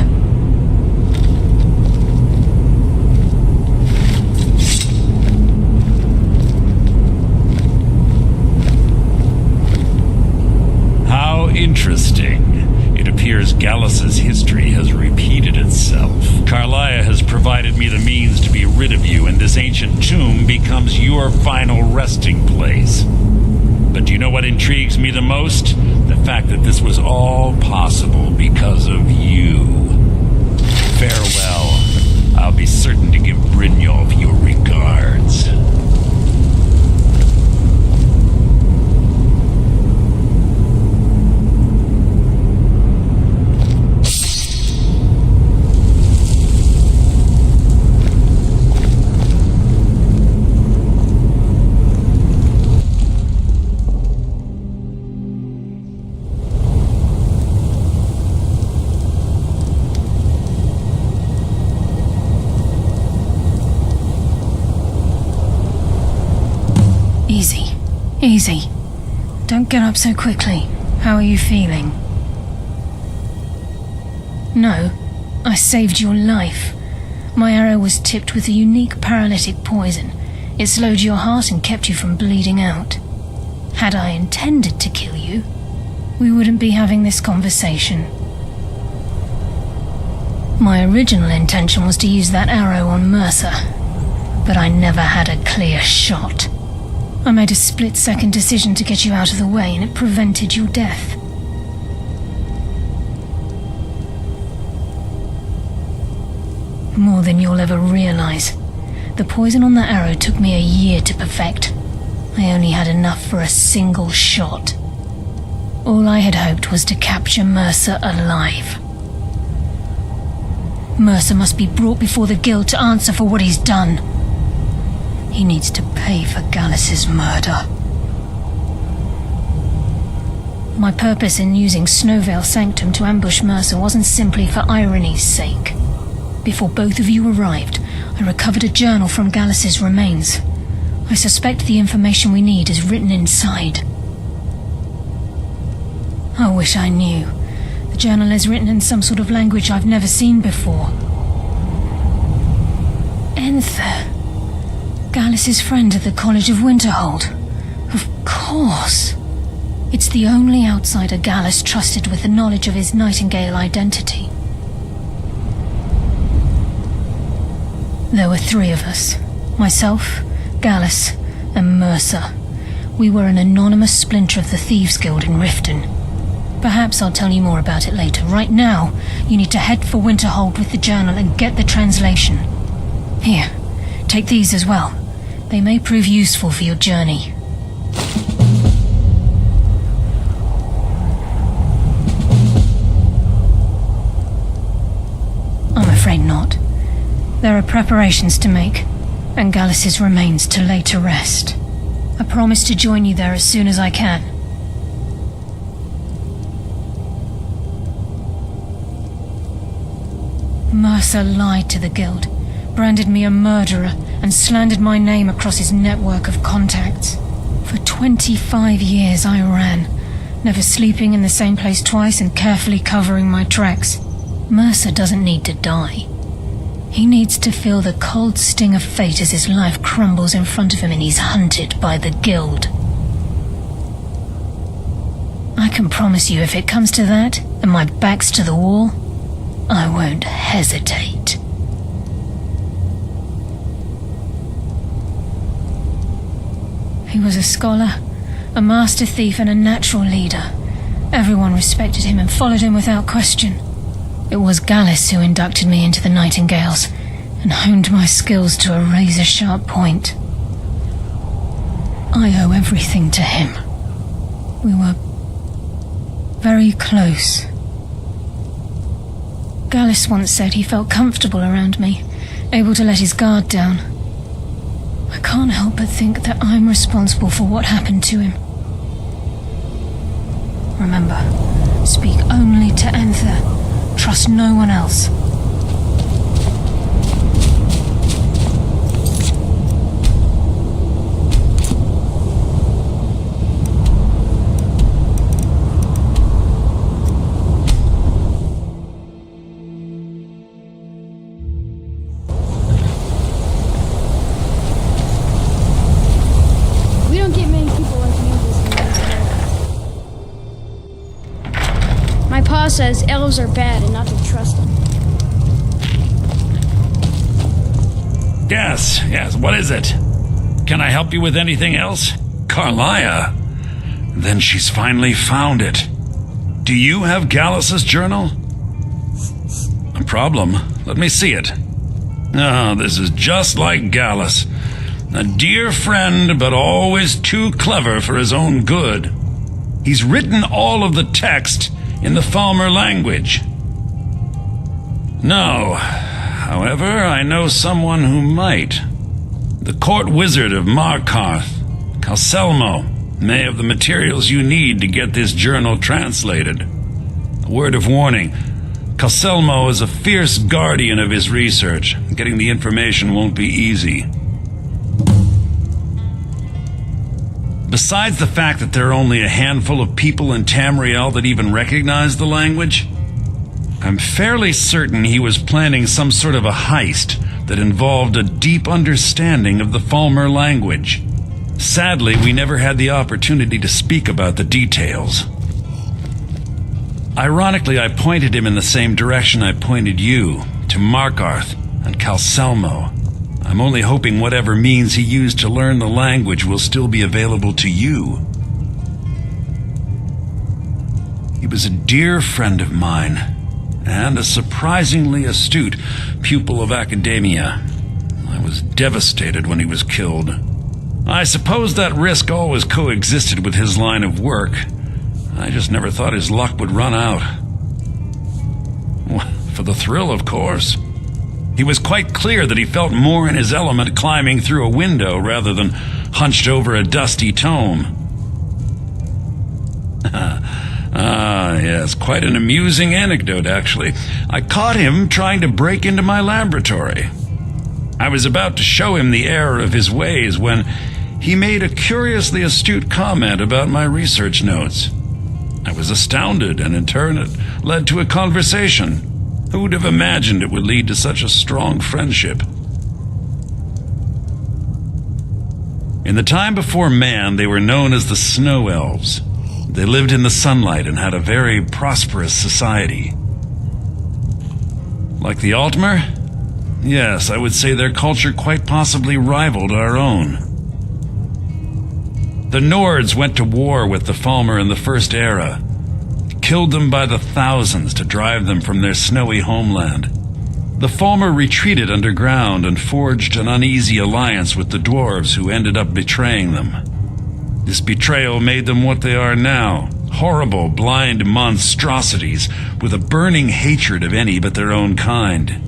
How interesting. It appears Gallus's history has repeated itself. Carlia has provided me the means to be rid of you, and this ancient tomb becomes your final resting place. But do you know what intrigues me the most? The fact that this was all possible because of you. Farewell. I'll be certain to give Brynjolf your regards. Easy. Don't get up so quickly. How are you feeling? No, I saved your life. My arrow was tipped with a unique paralytic poison. It slowed your heart and kept you from bleeding out. Had I intended to kill you, we wouldn't be having this conversation. My original intention was to use that arrow on Mercer, but I never had a clear shot. I made a split-second decision to get you out of the way, and it prevented your death. More than you'll ever realize. The poison on that arrow took me a year to perfect. I only had enough for a single shot. All I had hoped was to capture Mercer alive. Mercer must be brought before the Guild to answer for what he's done. He needs to pay for Gallus's murder. My purpose in using Snowvale Sanctum to ambush Mercer wasn't simply for irony's sake. Before both of you arrived, I recovered a journal from Gallus's remains. I suspect the information we need is written inside. I wish I knew. The journal is written in some sort of language I've never seen before. Enther. Gallus's friend at the College of Winterhold. Of course. It's the only outsider Gallus trusted with the knowledge of his Nightingale identity. There were 3 of us. Myself, Gallus, and Mercer. We were an anonymous splinter of the Thieves Guild in Riften. Perhaps I'll tell you more about it later. Right now, you need to head for Winterhold with the journal and get the translation. Here, take these as well. They may prove useful for your journey. I'm afraid not. There are preparations to make, and Gallus's remains to lay to rest. I promise to join you there as soon as I can. Mercer lied to the Guild, branded me a murderer, and slandered my name across his network of contacts. For 25 years I ran, never sleeping in the same place twice and carefully covering my tracks. Mercer doesn't need to die. He needs to feel the cold sting of fate as his life crumbles in front of him and he's hunted by the Guild. I can promise you if it comes to that, and my back's to the wall, I won't hesitate. He was a scholar, a master thief and a natural leader. Everyone respected him and followed him without question. It was Gallus who inducted me into the Nightingales and honed my skills to a razor-sharp point. I owe everything to him. We were very close. Gallus once said he felt comfortable around me, able to let his guard down. I can't help but think that I'm responsible for what happened to him. Remember, speak only to Anther. Trust no one else. We don't get many people like you this. My pa says elves are bad and not to trust them. Yes, what is it? Can I help you with anything else? Carlia? Then she's finally found it. Do you have Gallus's journal? A problem? Let me see it. Oh, this is just like Gallus. A dear friend, but always too clever for his own good. He's written all of the text in the Falmer language. No. However, I know someone who might. The court wizard of Markarth, Calcelmo, may have the materials you need to get this journal translated. A word of warning. Calcelmo is a fierce guardian of his research. Getting the information won't be easy. Besides the fact that there are only a handful of people in Tamriel that even recognize the language, I'm fairly certain he was planning some sort of a heist that involved a deep understanding of the Falmer language. Sadly, we never had the opportunity to speak about the details. Ironically, I pointed him in the same direction I pointed you, to Markarth and Calcelmo. I'm only hoping whatever means he used to learn the language will still be available to you. He was a dear friend of mine, and a surprisingly astute pupil of academia. I was devastated when he was killed. I suppose that risk always coexisted with his line of work. I just never thought his luck would run out. For the thrill, of course. He was quite clear that he felt more in his element climbing through a window rather than hunched over a dusty tome. Yes, quite an amusing anecdote, actually. I caught him trying to break into my laboratory. I was about to show him the error of his ways when he made a curiously astute comment about my research notes. I was astounded, and in turn it led to a conversation. Who would have imagined it would lead to such a strong friendship? In the time before man, they were known as the Snow Elves. They lived in the sunlight and had a very prosperous society. Like the Altmer? Yes, I would say their culture quite possibly rivaled our own. The Nords went to war with the Falmer in the First Era, killed them by the thousands to drive them from their snowy homeland. The Falmer retreated underground and forged an uneasy alliance with the dwarves who ended up betraying them. This betrayal made them what they are now, horrible, blind monstrosities with a burning hatred of any but their own kind.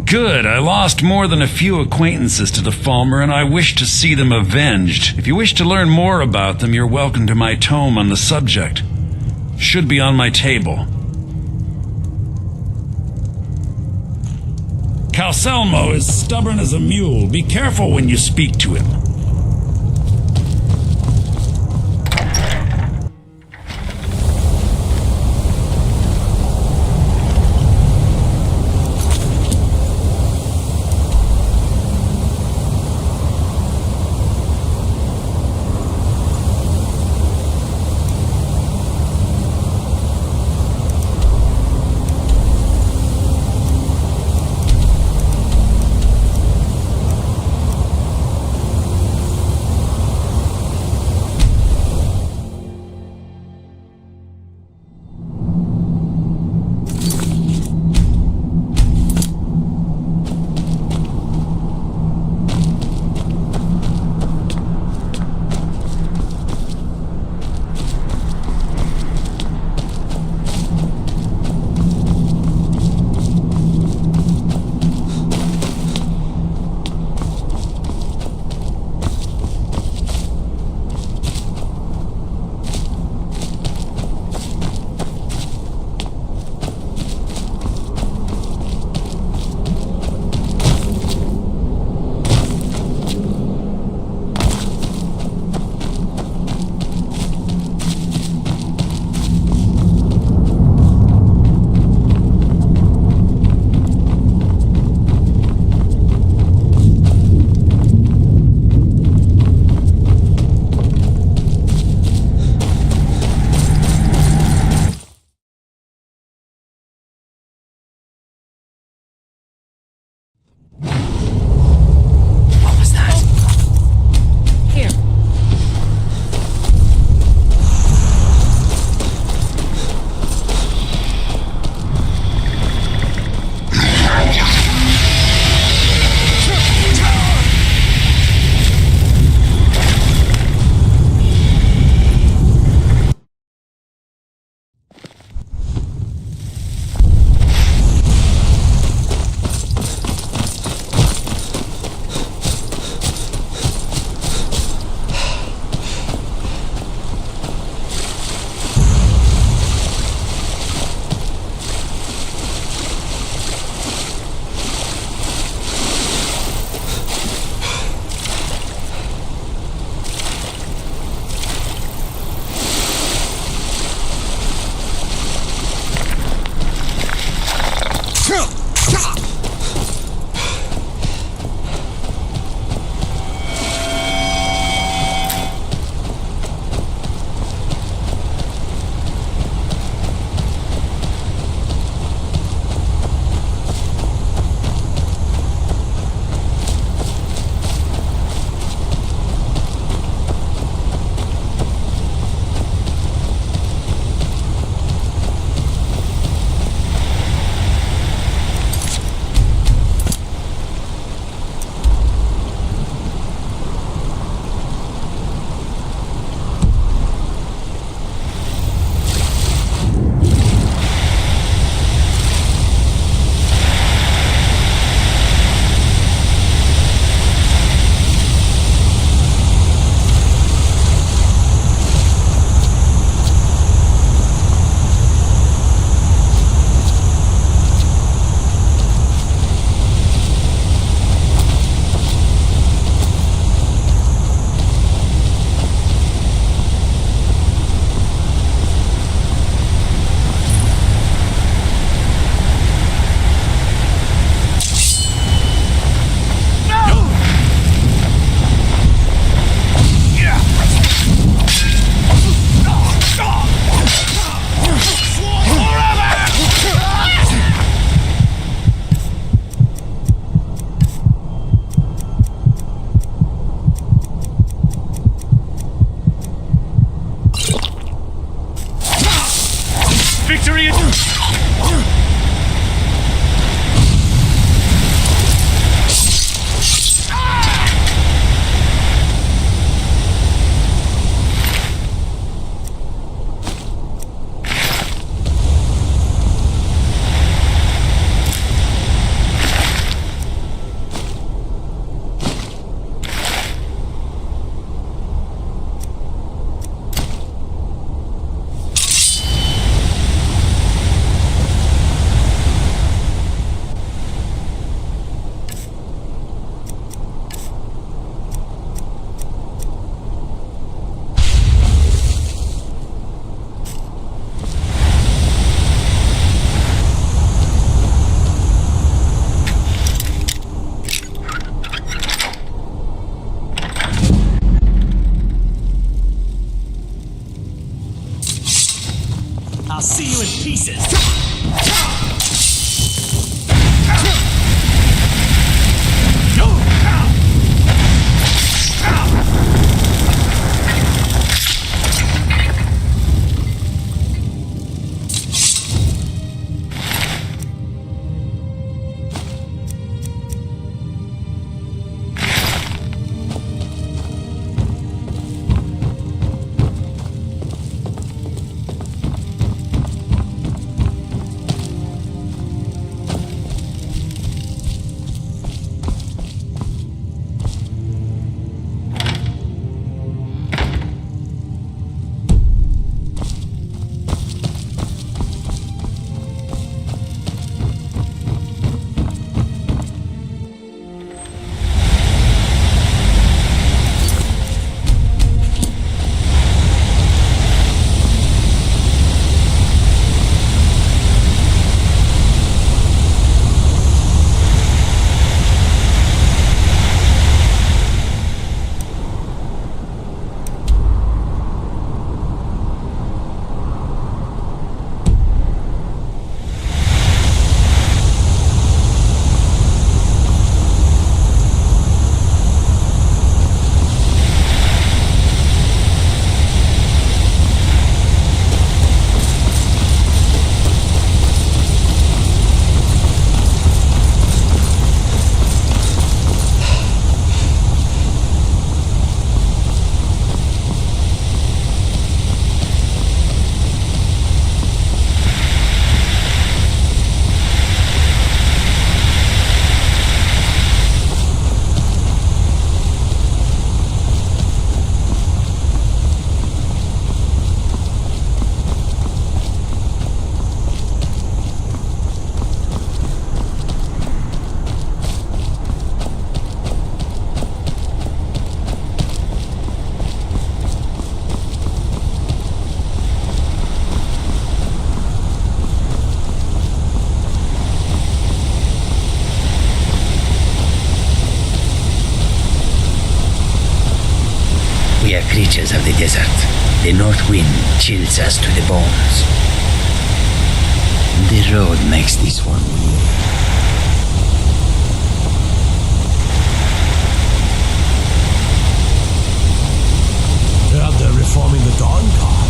Good, I lost more than a few acquaintances to the Falmer, and I wish to see them avenged. If you wish to learn more about them, you're welcome to my tome on the subject. Should be on my table. Calcelmo is stubborn as a mule. Be careful when you speak to him. I'll see you in pieces. We are creatures of the desert. The north wind chills us to the bones. The road makes this one weird. They're reforming the Dawn Guard.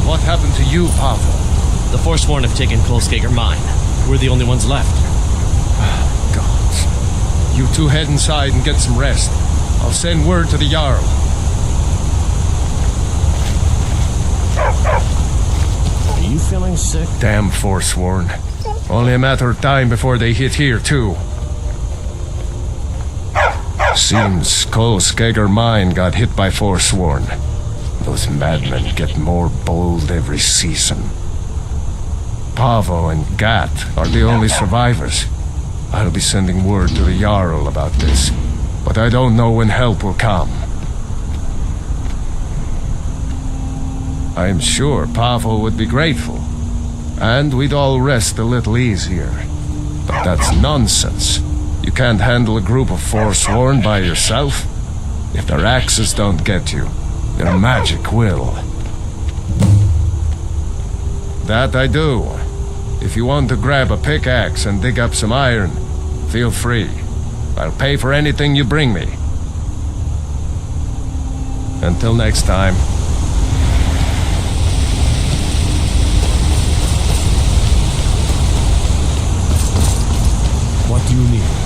What happened to you, Pavel? The Forsworn have taken Kolskager Mine. We're the only ones left. God. You two head inside and get some rest. I'll send word to the Jarl. Are you feeling sick? Damn Forsworn. Only a matter of time before they hit here, too. Seems Kolskager Mine got hit by Forsworn. Those madmen get more bold every season. Pavo and Gat are the only survivors. I'll be sending word to the Jarl about this, but I don't know when help will come. I am sure Pavo would be grateful, and we'd all rest a little easier. But that's nonsense. You can't handle a group of Forsworn by yourself. If their axes don't get you, their magic will. That I do. If you want to grab a pickaxe and dig up some iron, feel free. I'll pay for anything you bring me. Until next time. What do you need?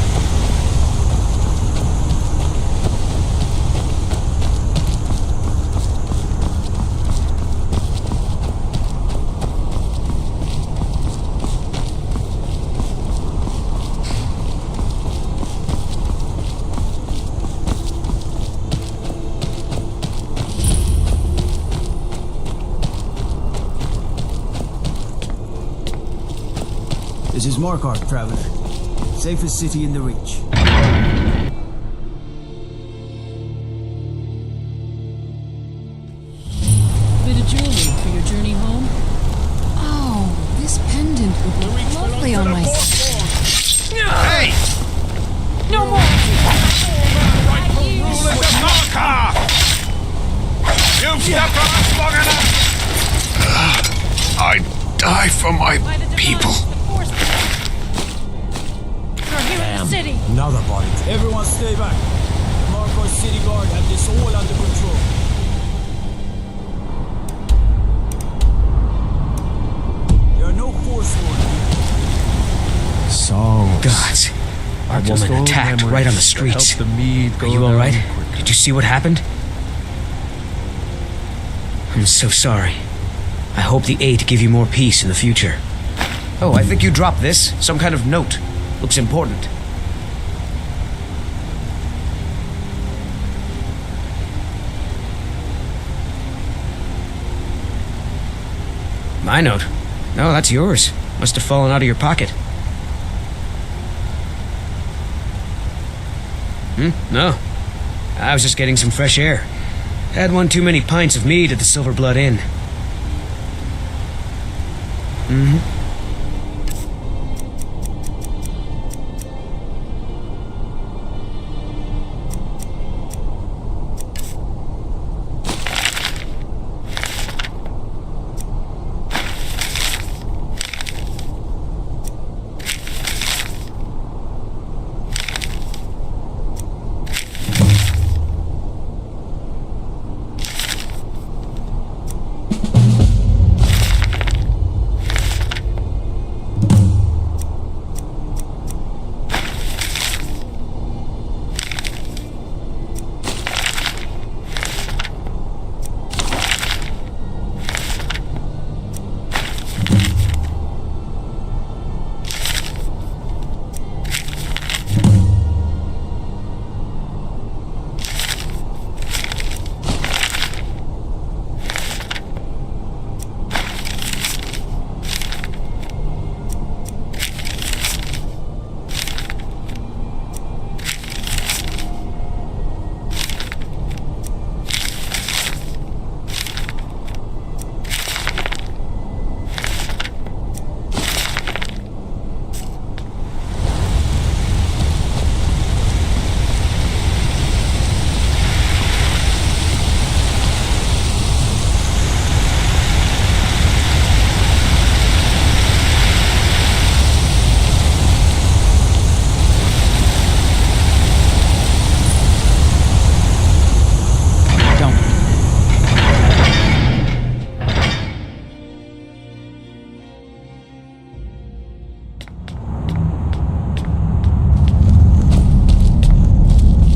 This is Markarth, traveler. Safest city in the Reach. Bit directly on my... Hey! No more! You've stepped on us long enough! I die for my people. We're here in the city. Another body. Everyone stay back. Marco's city guard have this all under control. There are no Forsworn here. So... Gods. Our woman attacked right on the streets. Are you alright? Did you see what happened? I'm so sorry. I hope the 8 give you more peace in the future. Oh, I think you dropped this. Some kind of note. Looks important. My note? No, that's yours. Must have fallen out of your pocket. No. I was just getting some fresh air. Had one too many pints of mead at the Silver Blood Inn.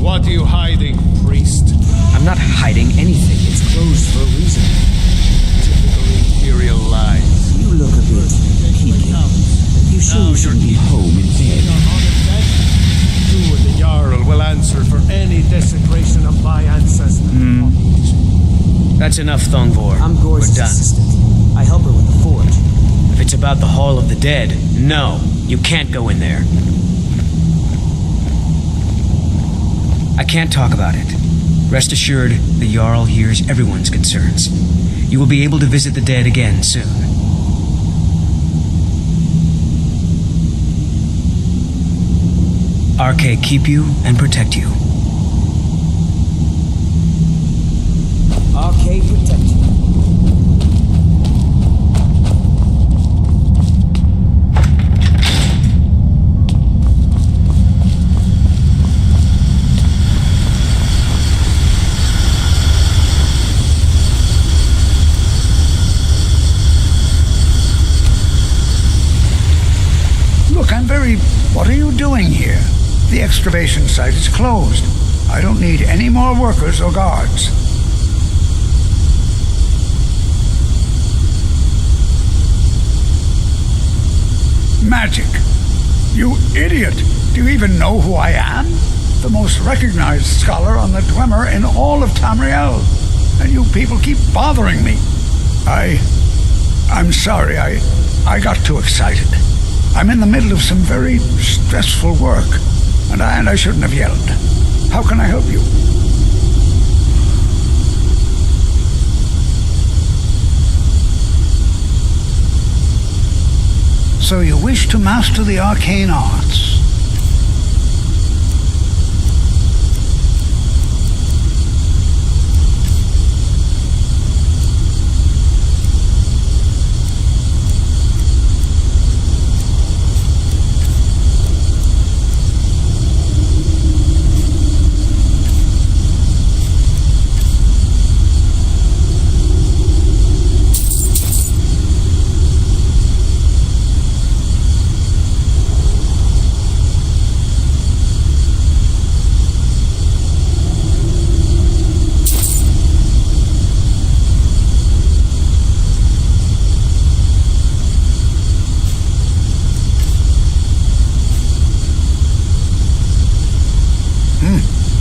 What are you hiding, priest? I'm not hiding anything. It's closed for a reason. Typical Imperial lies. You look a bit peaky. You sure you shouldn't be home in bed? You and the Jarl will answer for any desecration of my ancestors. That's enough, Thongvor. I'm Gore's We're done. assistant. I help her with the forge. If it's about the Hall of the Dead, no, you can't go in there. I can't talk about it. Rest assured, the Jarl hears everyone's concerns. You will be able to visit the dead again soon. RK keep you and protect you. RK protect you. Look, I'm very... What are you doing here? The excavation site is closed. I don't need any more workers or guards. Magic. You idiot! Do you even know who I am? The most recognized scholar on the Dwemer in all of Tamriel. And you people keep bothering me. I'm sorry, I got too excited. I'm in the middle of some very stressful work, and I shouldn't have yelled. How can I help you? So you wish to master the arcane arts?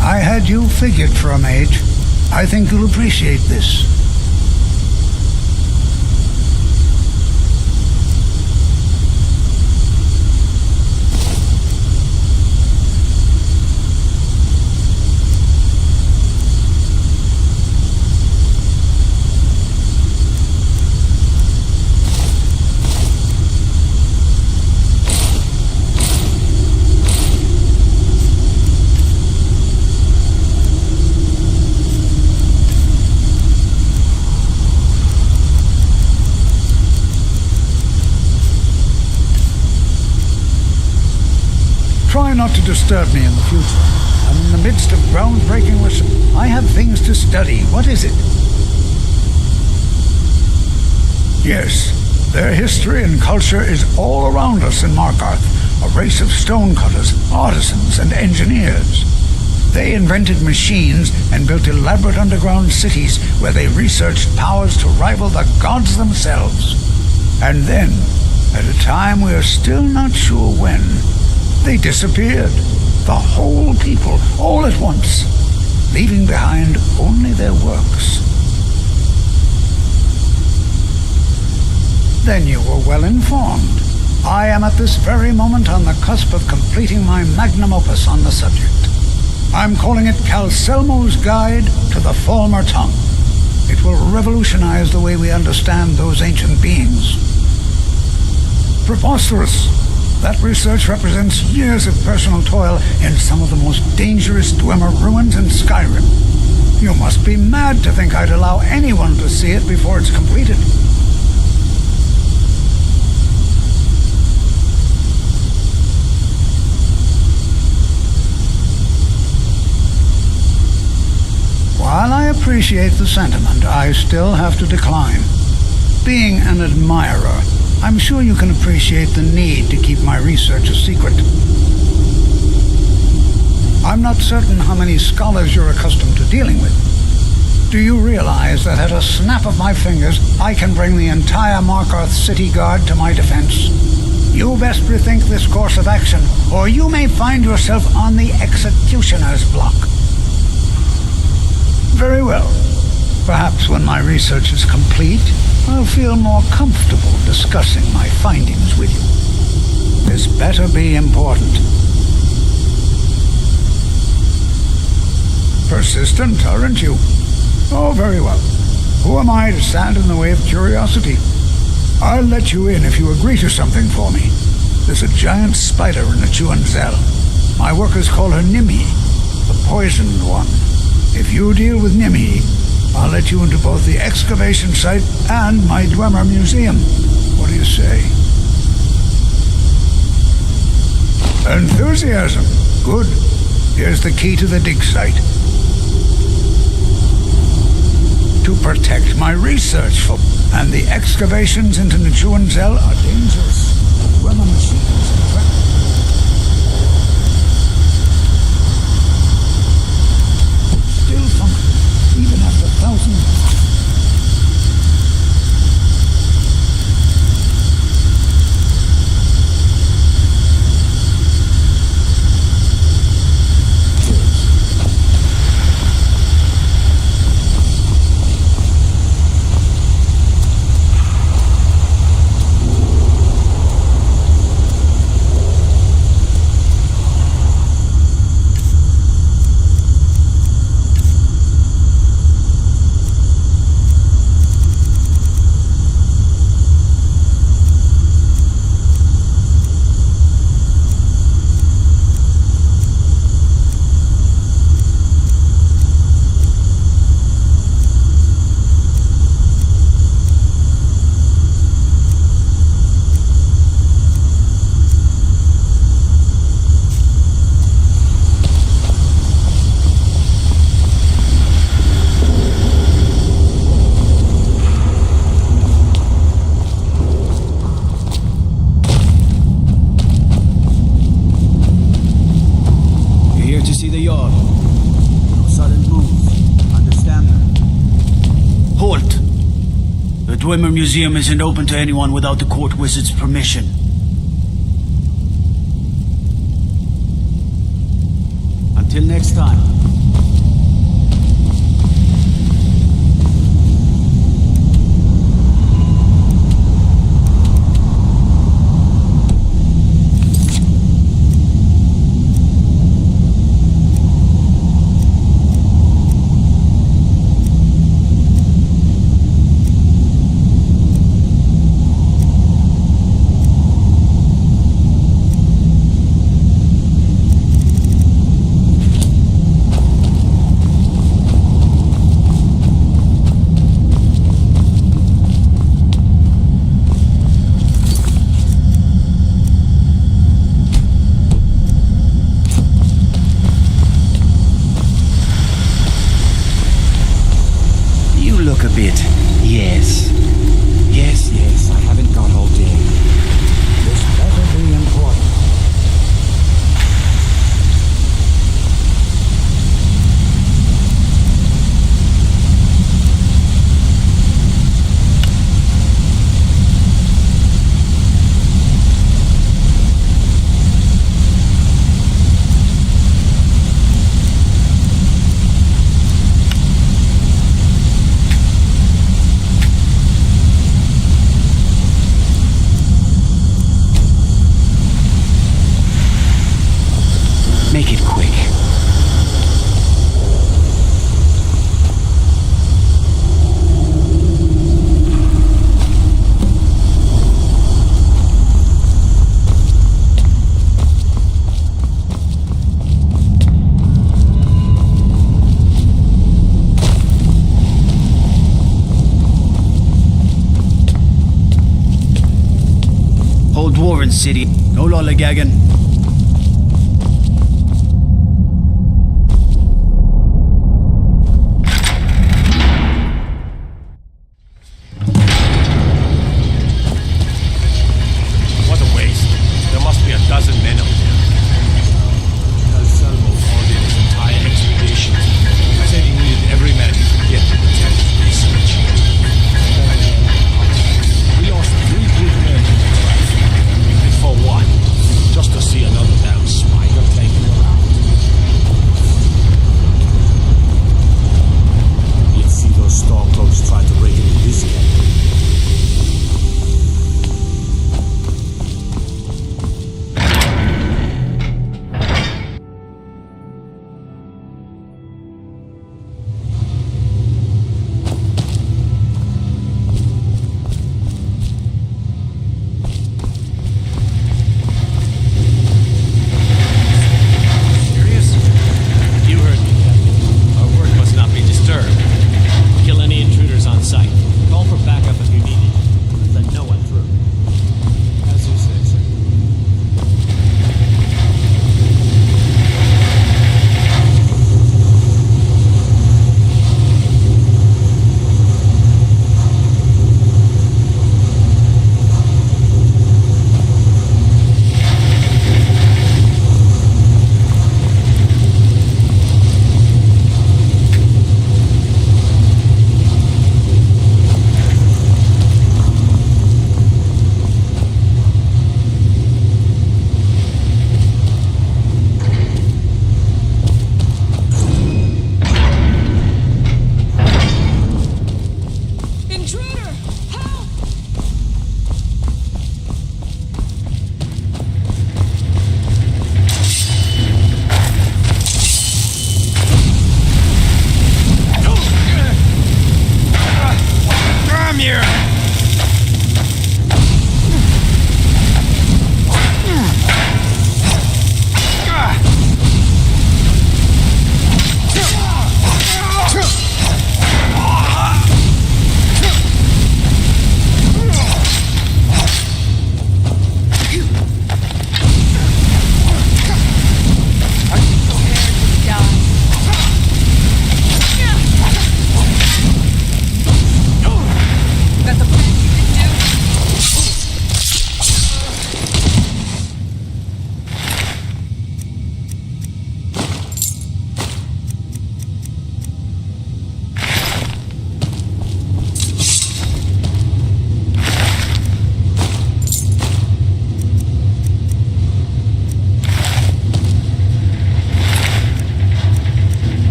I had you figured for a mage. I think you'll appreciate this. Try not to disturb me in the future. I'm in the midst of groundbreaking research. I have things to study. What is it? Yes, their history and culture is all around us in Markarth, a race of stonecutters, artisans, and engineers. They invented machines and built elaborate underground cities where they researched powers to rival the gods themselves. And then, at a time we are still not sure when, they disappeared. The whole people, all at once, leaving behind only their works. Then you were well informed. I am at this very moment on the cusp of completing my magnum opus on the subject. I'm calling it Calcelmo's Guide to the Falmer Tongue. It will revolutionize the way we understand those ancient beings. Preposterous! That research represents years of personal toil in some of the most dangerous Dwemer ruins in Skyrim. You must be mad to think I'd allow anyone to see it before it's completed. While I appreciate the sentiment, I still have to decline. Being an admirer, I'm sure you can appreciate the need to keep my research a secret. I'm not certain how many scholars you're accustomed to dealing with. Do you realize that at a snap of my fingers, I can bring the entire Markarth City Guard to my defense? You best rethink this course of action, or you may find yourself on the executioner's block. Very well. Perhaps when my research is complete, I'll feel more comfortable discussing my findings with you. This better be important. Persistent, aren't you? Oh, very well. Who am I to stand in the way of curiosity? I'll let you in if you agree to something for me. There's a giant spider in the Chuanzel. My workers call her Nimi, the poisoned one. If you deal with Nimi, I'll let you into both the excavation site and my Dwemer museum. What do you say? Enthusiasm. Good. Here's the key to the dig site. To protect my research, and the excavations into Nechuanzel are dangerous. Dwemer machines and still function, even after thousands. Dwemer Museum isn't open to anyone without the court wizard's permission. Until next time. Look a bit. Yes. Yes, I haven't got all day. This better be important. Make it quick. Whole Dwarven city. No lollygagging.